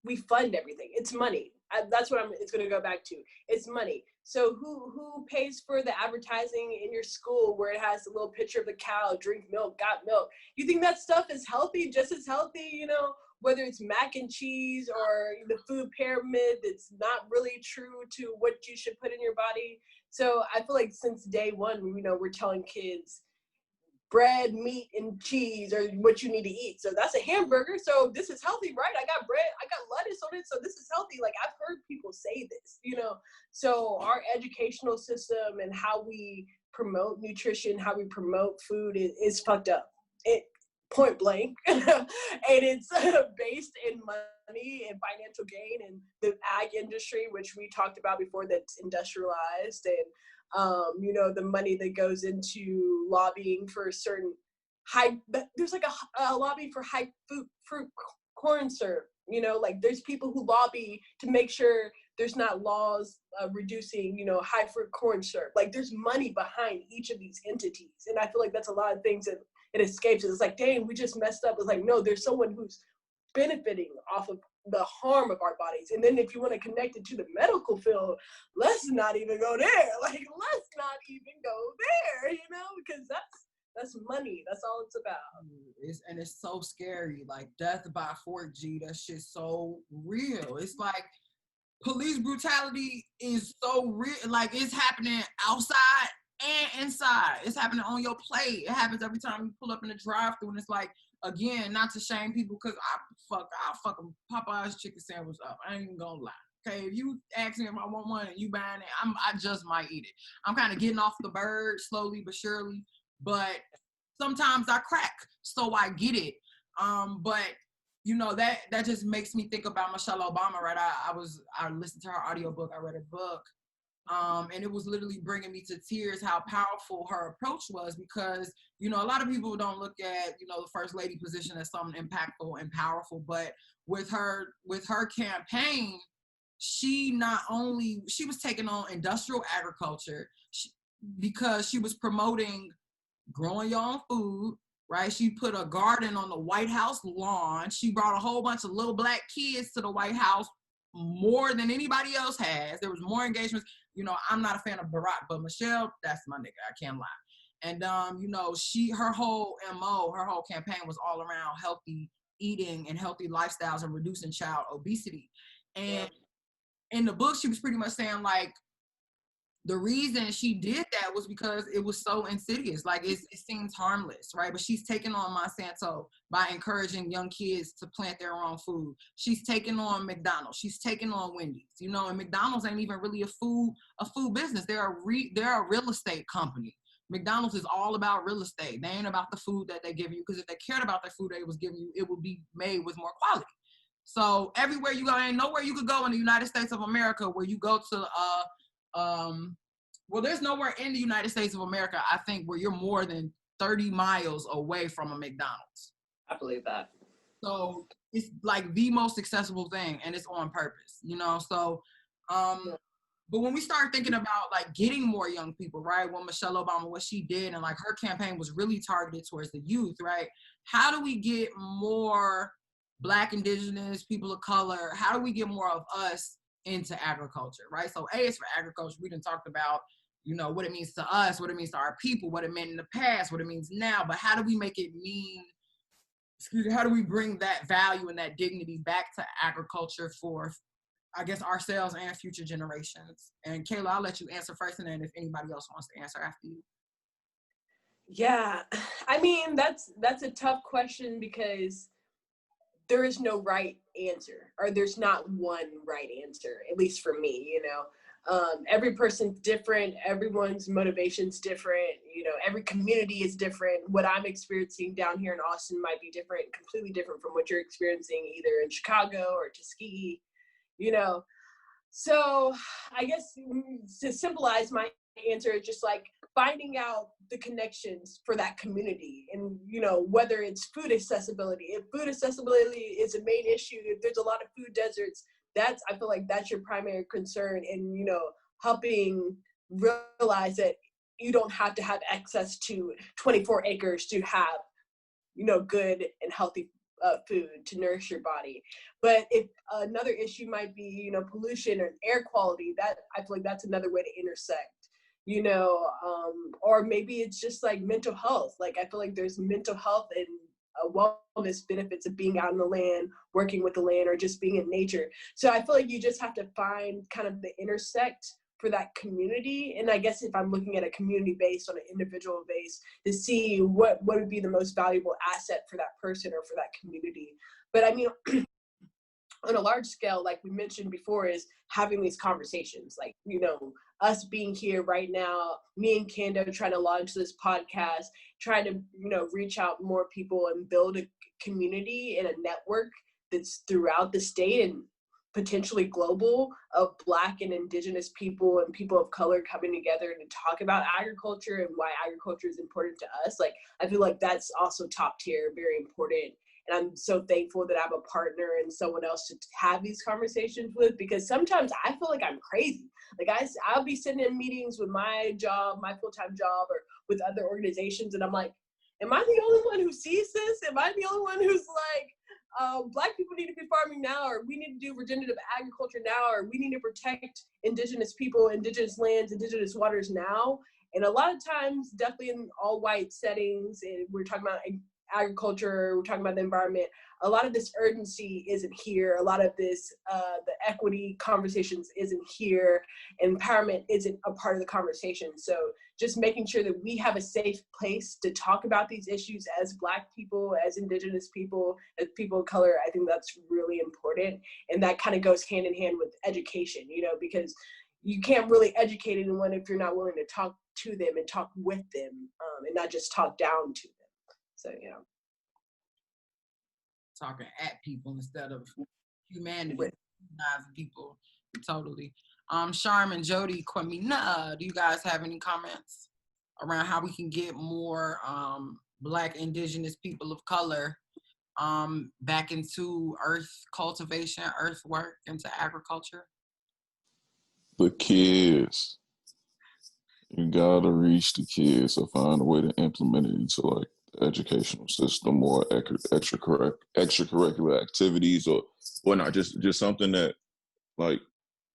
B: we fund everything, it's money. That's what it's going to go back to. It's money. So who pays for the advertising in your school where it has a little picture of the cow, drink milk, got milk? You think that stuff is healthy, just as healthy, you know, whether it's mac and cheese or the food pyramid that's not really true to what you should put in your body. So I feel like since day one, you know, we're telling kids, bread, meat, and cheese are what you need to eat. So that's a hamburger. So this is healthy, right? I got bread, I got lettuce on it, so this is healthy. Like, I've heard people say this, you know. So our educational system and how we promote nutrition, how we promote food is fucked up. It point blank. And it's based in money and financial gain and the ag industry, which we talked about before, that's industrialized, and you know, the money that goes into lobbying for certain there's like a lobby for high fruit corn syrup, you know, like there's people who lobby to make sure there's not laws reducing, you know, high fruit corn syrup. Like, there's money behind each of these entities. And I feel like that's a lot of things that it escapes. It's like, dang, we just messed up. It's like, no, there's someone who's benefiting off of the harm of our bodies. And then if you want to connect it to the medical field, let's not even go there. Like, let's not even go there, you know, because that's money. That's all it's about.
A: It's so scary. Like, death by 4G, that shit's so real. It's like police brutality is so real. Like, it's happening outside and inside. It's happening on your plate. It happens every time you pull up in the drive-thru, and it's like, again, not to shame people, because I'll fuck a Popeye's chicken sandwich up. I ain't even gonna lie. Okay, if you ask me if I want one and you buying it, I just might eat it. I'm kind of getting off the bird slowly but surely, but sometimes I crack, so I get it. But you know, that just makes me think about Michelle Obama, right? I listened to her audiobook, I read a book, and it was literally bringing me to tears how powerful her approach was, because, you know, a lot of people don't look at, you know, the first lady position as something impactful and powerful, but with her campaign, she was taking on industrial agriculture because she was promoting growing your own food, right? She put a garden on the White House lawn. She brought a whole bunch of little black kids to the White House, more than anybody else has. There was more engagements. You know, I'm not a fan of Barack, but Michelle, that's my nigga. I can't lie. And you know, her whole MO, her whole campaign was all around healthy eating and healthy lifestyles and reducing child obesity. And in the book, she was pretty much saying, like, the reason she did that was because it was so insidious. Like, it seems harmless, right? But she's taking on Monsanto by encouraging young kids to plant their own food. She's taking on McDonald's. She's taking on Wendy's, you know, and McDonald's ain't even really a food business. They're a real estate company. McDonald's is all about real estate. They ain't about the food that they give you, because if they cared about the food they was giving you, it would be made with more quality. So everywhere you go, ain't nowhere you could go in the United States of America where you go to well, there's nowhere in the United States of America, I think, where you're more than 30 miles away from a McDonald's.
B: I believe that.
A: So it's like the most accessible thing, and it's on purpose, you know? So, but when we start thinking about like getting more young people, right? When Michelle Obama, what she did, and like her campaign was really targeted towards the youth, right? How do we get more Black, Indigenous, people of color? How do we get more of us into agriculture, right? So A is for agriculture. We done talked about, you know, what it means to us, what it means to our people, what it meant in the past, what it means now, but how do we make it mean, how do we bring that value and that dignity back to agriculture for, I guess, ourselves and future generations? And Kayla, I'll let you answer first, and then if anybody else wants to answer after you.
B: Yeah, I mean, that's a tough question, because there is no right answer, or there's not one right answer, at least for me, you know. Every person's different, everyone's motivation's different, you know, every community is different. What I'm experiencing down here in Austin might be different, completely different from what you're experiencing either in Chicago or Tuskegee, you know. So I guess to symbolize my answer, it's just like finding out the connections for that community, and, you know, whether it's food accessibility. If food accessibility is a main issue, if there's a lot of food deserts, I feel like that's your primary concern, and, you know, helping realize that you don't have to have access to 24 acres to have, you know, good and healthy food to nourish your body. But if another issue might be, you know, pollution or air quality, that I feel like that's another way to intersect, you know, or maybe it's just like mental health. Like, I feel like there's mental health and wellness benefits of being out in the land, working with the land, or just being in nature. So I feel like you just have to find kind of the intersect for that community. And I guess if I'm looking at a community based on an individual base, to see what would be the most valuable asset for that person or for that community. But I mean, on a large scale, like we mentioned before, is having these conversations. Like, you know, us being here right now, me and Kandeaux trying to launch this podcast, trying to, you know, reach out more people and build a community and a network that's throughout the state and potentially global, of Black and Indigenous people and people of color coming together to talk about agriculture and why agriculture is important to us. Like, I feel like that's also top tier, very important. And I'm so thankful that I have a partner and someone else to have these conversations with, because sometimes I feel like I'm crazy. Like I'll be sitting in meetings with my job, my full-time job, or with other organizations, and I'm like, am I the only one who sees this? Am I the only one who's like, Black people need to be farming now, or we need to do regenerative agriculture now, or we need to protect Indigenous people, Indigenous lands, Indigenous waters now? And a lot of times, definitely in all white settings, and we're talking about agriculture, we're talking about the environment, a lot of this urgency isn't here. A lot of this, the equity conversations isn't here. Empowerment isn't a part of the conversation. So just making sure that we have a safe place to talk about these issues as Black people, as Indigenous people, as people of color, I think that's really important. And that kind of goes hand in hand with education, you know, because you can't really educate anyone if you're not willing to talk to them and talk with them, and not just talk down to them. So, you know.
A: Talking at people instead of humanity, humanizing people. Totally. Charmin, Jody, Kwamina, do you guys have any comments around how we can get more Black Indigenous people of color back into earth cultivation, earth work, into agriculture?
C: The kids. You gotta reach the kids or find a way to implement it into like the educational system or extracurricular activities or not, just something that like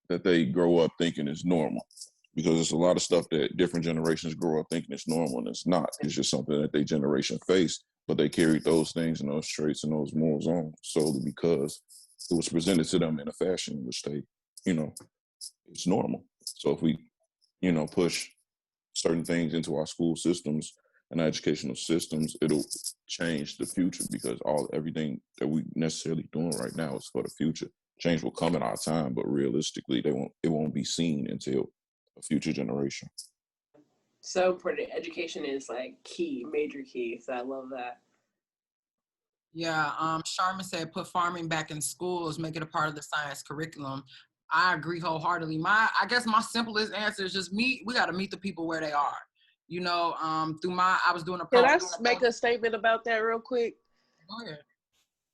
C: that they grow up thinking is normal. Because there's a lot of stuff that different generations grow up thinking is normal and it's not. It's just something that their generation faced, but they carried those things and those traits and those morals on solely because it was presented to them in a fashion in which they, you know, it's normal. So if we, you know, push certain things into our school systems and our educational systems, it'll change the future, because everything that we necessarily doing right now is for the future. Change will come in our time, but realistically, it won't be seen until a future generation.
B: So important. Education is like key, major key. So I love that.
A: Yeah, Sharma said put farming back in schools, make it a part of the science curriculum. I agree wholeheartedly. I guess my simplest answer is just we got to meet the people where they are. You know, I was doing a
D: Can I make a statement about that real quick?
A: Go ahead.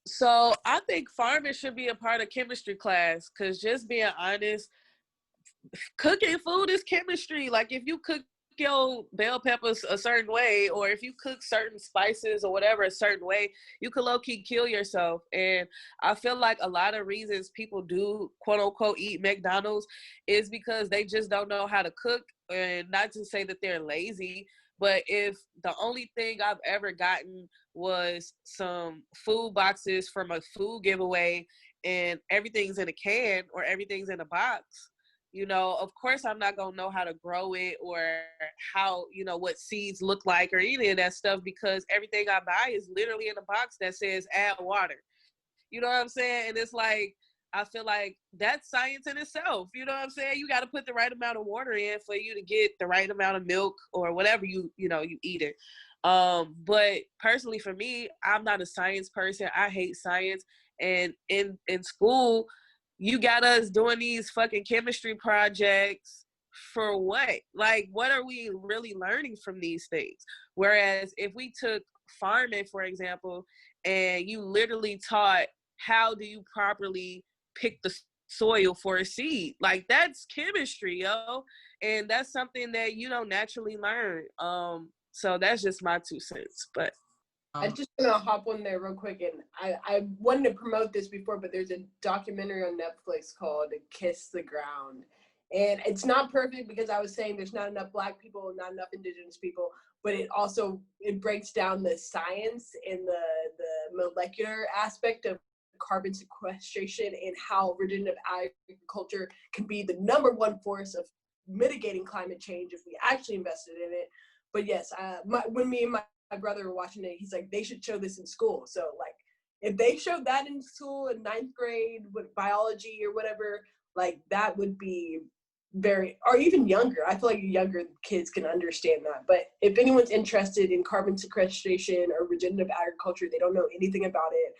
D: So I think farming should be a part of chemistry class, because just being honest, cooking food is chemistry. Like if you cook your bell peppers a certain way, or if you cook certain spices or whatever a certain way, you could low-key kill yourself. And I feel like a lot of reasons people do quote unquote eat McDonald's is because they just don't know how to cook. And not to say that they're lazy, but if the only thing I've ever gotten was some food boxes from a food giveaway and everything's in a can or everything's in a box, you know, of course I'm not going to know how to grow it or how, you know, what seeds look like or any of that stuff, because everything I buy is literally in a box that says add water. You know what I'm saying? And it's like, I feel like that's science in itself. You know what I'm saying? You got to put the right amount of water in for you to get the right amount of milk or whatever you eat it. But personally for me, I'm not a science person. I hate science. And in school, you got us doing these fucking chemistry projects for what? Like, what are we really learning from these things? Whereas if we took farming, for example, and you literally taught how do you properly pick the soil for a seed, like that's chemistry, yo. And that's something that you don't naturally learn. So that's just my 2 cents. But
B: I just want to hop on there real quick, and I wanted to promote this before, but there's a documentary on Netflix called Kiss the Ground. And it's not perfect because I was saying there's not enough Black people, not enough Indigenous people, but it breaks down the science and the molecular aspect of carbon sequestration and how regenerative agriculture can be the #1 force of mitigating climate change if we actually invested in it. But yes, when me and my brother were watching it, he's like, they should show this in school. So like, if they showed that in school in 9th grade with biology or whatever, like that would be or even younger. I feel like younger kids can understand that. But if anyone's interested in carbon sequestration or regenerative agriculture, they don't know anything about it.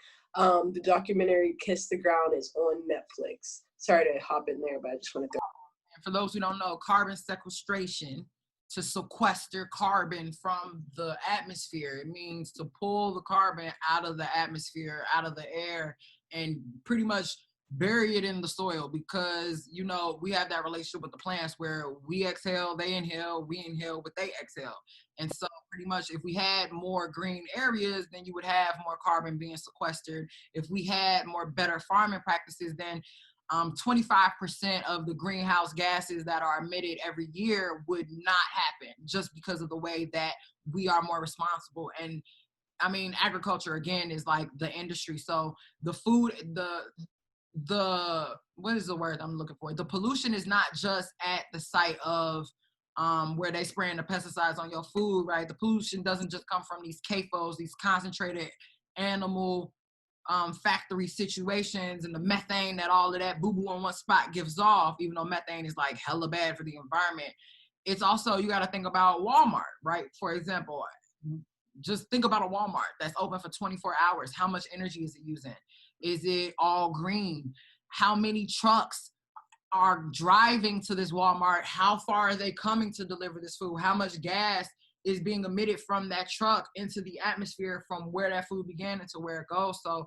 B: The documentary Kiss the Ground is on Netflix. Sorry to hop in there, but I just wanted to.
A: For those who don't know, carbon sequestration, to sequester carbon from the atmosphere. It means to pull the carbon out of the atmosphere, out of the air, and pretty much bury it in the soil, because, you know, we have that relationship with the plants where we exhale, they inhale, we inhale, but they exhale. And so pretty much if we had more green areas, then you would have more carbon being sequestered. If we had more better farming practices, then 25% of the greenhouse gases that are emitted every year would not happen, just because of the way that we are more responsible. And I mean, agriculture again is like the industry. So the food, the what is the word I'm looking for? The pollution is not just at the site of where they spraying the pesticides on your food, right? The pollution doesn't just come from these CAFOs, these concentrated animal factory situations, and the methane that all of that boo-boo on one spot gives off, even though methane is like hella bad for the environment. It's also, you got to think about Walmart, right? For example, just think about a Walmart that's open for 24 hours. How much energy is it using? Is it all green? How many trucks are driving to this Walmart? How far are they coming to deliver this food? How much gas is being emitted from that truck into the atmosphere from where that food began into where it goes? So,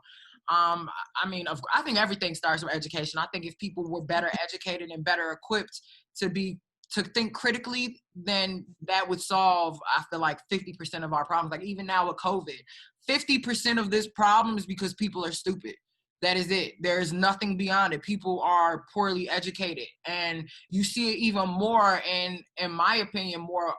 A: I mean, I think everything starts with education. I think if people were better educated and better equipped to think critically, then that would solve, I feel like, 50% of our problems. Like even now with COVID, 50% of this problem is because people are stupid. That is it. There's nothing beyond it. People are poorly educated, and you see it even more, in my opinion, more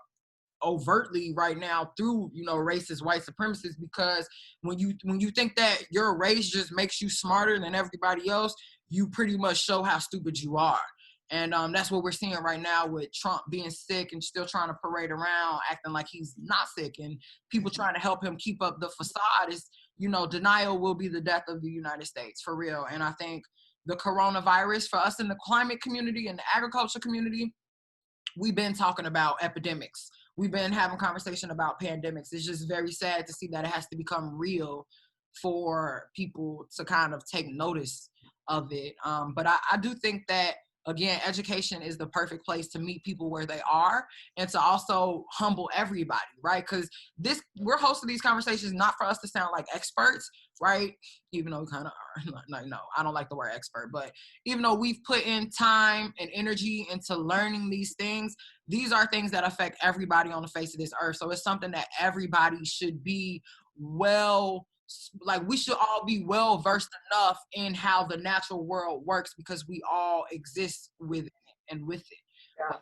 A: overtly right now through, you know, racist white supremacists, because when you think that your race just makes you smarter than everybody else, you pretty much show how stupid you are. And that's what we're seeing right now with Trump being sick and still trying to parade around acting like he's not sick, and people trying to help him keep up the facade. Is, you know, denial will be the death of the United States, for real. And I think the coronavirus, for us in the climate community and the agriculture community, we've been talking about epidemics. We've been having conversation about pandemics. It's just very sad to see that it has to become real for people to kind of take notice of it. But I do think that, again, education is the perfect place to meet people where they are and to also humble everybody, right? Because we're hosting these conversations not for us to sound like experts, right? Even though we kind of are. No, I don't like the word expert, but even though we've put in time and energy into learning these things, these are things that affect everybody on the face of this earth. So it's something that everybody should be we should all be well versed enough in how the natural world works, because we all exist with it and with it.
B: Yeah.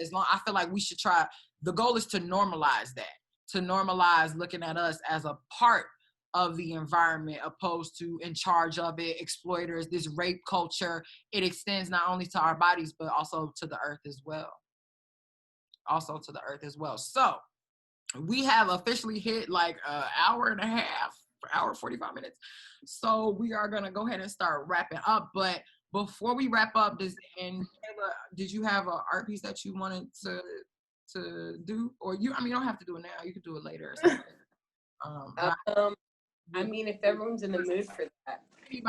A: As long, I feel like we should try. The goal is to normalize that, to normalize looking at us as a part of the environment, opposed to in charge of it, exploiters, this rape culture. It extends not only to our bodies, but also to the earth as well. So we have officially hit like an hour and a half, hour 45 minutes. So we are gonna go ahead and start wrapping up. But before we wrap up, did you have an art piece that you wanted to do? Or you don't have to do it now. You could do it later or something.
B: I mean, if everyone's in the mood for that.
A: If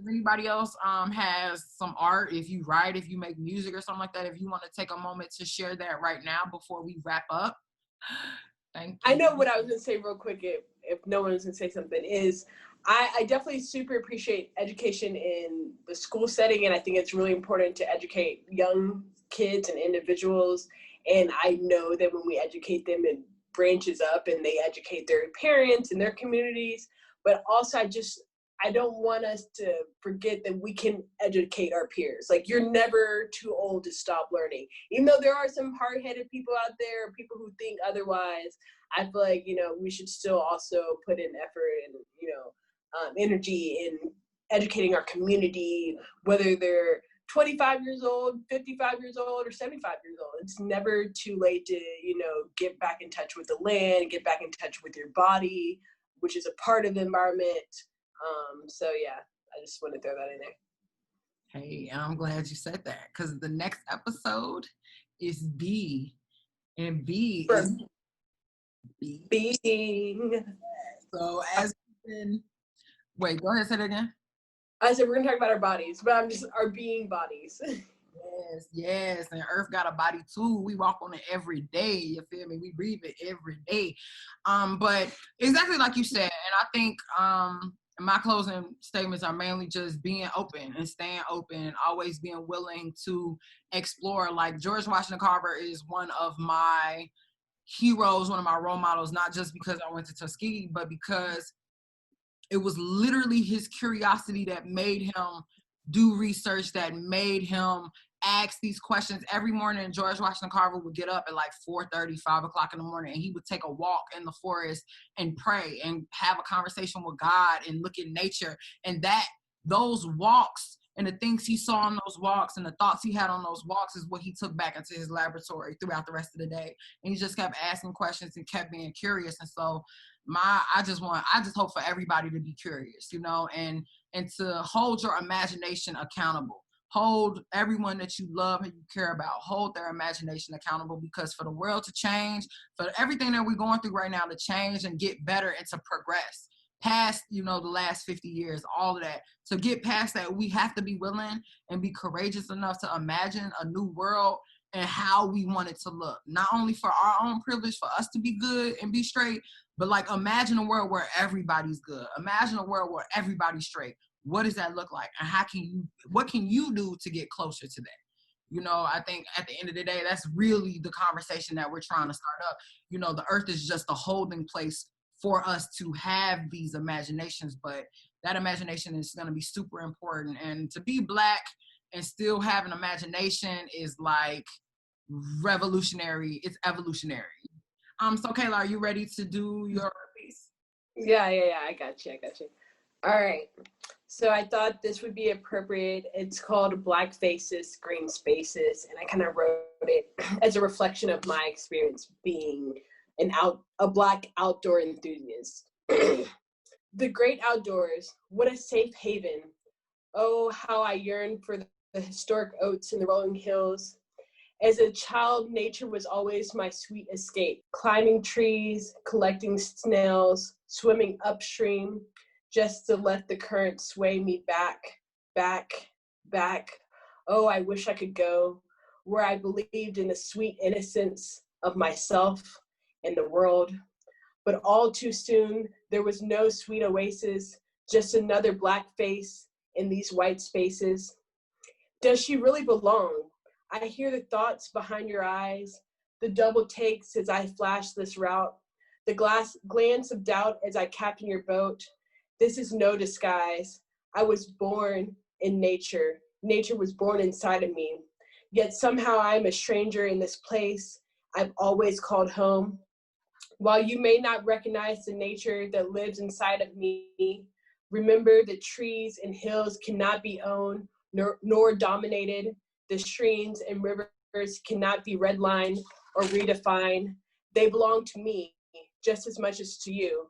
A: anybody else has some art, if you write, if you make music or something like that, if you want to take a moment to share that right now before we wrap up. Thank you.
B: I know what I was going to say real quick, if no one was going to say something, is I definitely super appreciate education in the school setting, and I think it's really important to educate young kids and individuals. And I know that when we educate them, it branches up and they educate their parents and their communities. But also, I don't want us to forget that we can educate our peers. Like, you're never too old to stop learning. Even though there are some hard-headed people out there, people who think otherwise, I feel like, we should still also put in effort and, energy in educating our community, whether they're 25 years old, 55 years old, or 75 years old. It's never too late to, get back in touch with the land, get back in touch with your body, which is a part of the environment. So yeah, I just want to throw that in there.
A: Hey, I'm glad you said that, because the next episode is B, and B is
B: being.
A: So as been, wait, go ahead, say it again.
B: I said we're gonna talk about our bodies, but I'm just our being bodies.
A: Yes, and Earth got a body too. We walk on it every day. You feel me? We breathe it every day. But exactly like you said, and I think my closing statements are mainly just being open and staying open and always being willing to explore. Like George Washington Carver is one of my heroes, one of my role models, not just because I went to Tuskegee, but because it was literally his curiosity that made him do research, that made him ask these questions. Every morning, George Washington Carver would get up at like 4:30, 5 o'clock in the morning, and he would take a walk in the forest and pray and have a conversation with God and look at nature. And those walks and the things he saw on those walks and the thoughts he had on those walks is what he took back into his laboratory throughout the rest of the day. And he just kept asking questions and kept being curious. And so I just hope for everybody to be curious, and to hold your imagination accountable. Hold everyone that you love and you care about, hold their imagination accountable, because for the world to change, for everything that we're going through right now to change and get better and to progress past, the last 50 years, all of that, to get past that, we have to be willing and be courageous enough to imagine a new world and how we want it to look. Not only for our own privilege, for us to be good and be straight, but like imagine a world where everybody's good. Imagine a world where everybody's straight. What does that look like? And what can you do to get closer to that? I think at the end of the day, that's really the conversation that we're trying to start up. The earth is just a holding place for us to have these imaginations, but that imagination is going to be super important. And to be Black and still have an imagination is like revolutionary. It's evolutionary. So Kayla, are you ready to do your piece?
B: Yeah, I got you. All right. So I thought this would be appropriate. It's called Black Faces, Green Spaces, and I kind of wrote it as a reflection of my experience being a Black outdoor enthusiast. The great outdoors, what a safe haven. Oh, how I yearn for the historic oats and the rolling hills. As a child, nature was always my sweet escape. Climbing trees, collecting snails, swimming upstream, just to let the current sway me back, back, back. Oh, I wish I could go where I believed in the sweet innocence of myself and the world. But all too soon, there was no sweet oasis, just another Black face in these white spaces. Does she really belong? I hear the thoughts behind your eyes, the double takes as I flash this route, the glance of doubt as I captain your boat. This is no disguise. I was born in nature. Nature was born inside of me. Yet somehow I'm a stranger in this place I've always called home. While you may not recognize the nature that lives inside of me, remember the trees and hills cannot be owned nor dominated. The streams and rivers cannot be redlined or redefined. They belong to me just as much as to you.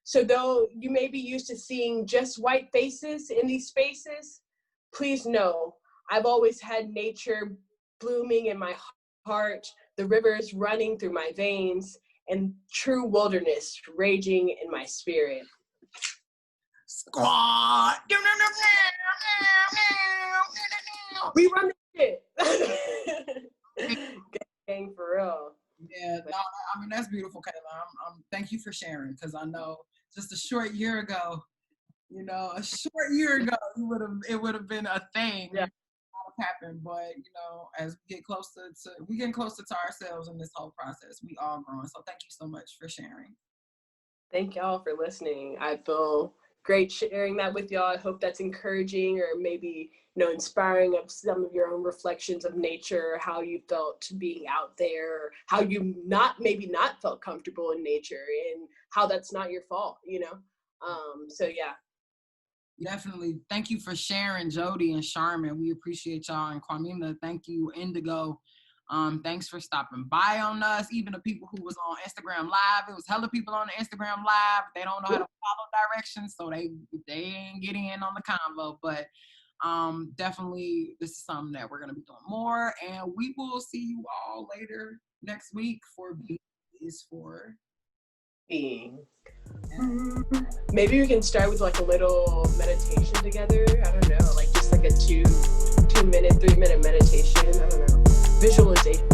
B: So though you may be used to seeing just white faces in these spaces, please know I've always had nature blooming in my heart, the rivers running through my veins, and true wilderness raging in my spirit.
A: Squad!
B: We run the shit. Gang for real.
A: Yeah, no, I mean, that's beautiful, Kayla. Thank you for sharing, because I know just a short year ago, it would have been a thing.
B: Yeah.
A: Happen, but as we get closer to ourselves in this whole process, we all growing. So thank you so much for sharing.
B: Thank y'all for listening. I feel great sharing that with y'all. I hope that's encouraging or maybe inspiring of some of your own reflections of nature, how you felt being out there, how you maybe not felt comfortable in nature, and how that's not your fault. So yeah.
A: Definitely. Thank you for sharing, Jody and Charmin. We appreciate y'all. And Kwamina, thank you. Indigo. Thanks for stopping by on us. Even the people who was on Instagram Live, it was hella people on the Instagram Live. They don't know how to follow directions, so they ain't getting in on the convo. But definitely, this is something that we're gonna be doing more, and we will see you all later next week for B is for
B: Being. Maybe we can start with like a little meditation together. I don't know, like just like a 2-minute, 3-minute meditation. I don't know. Visualization.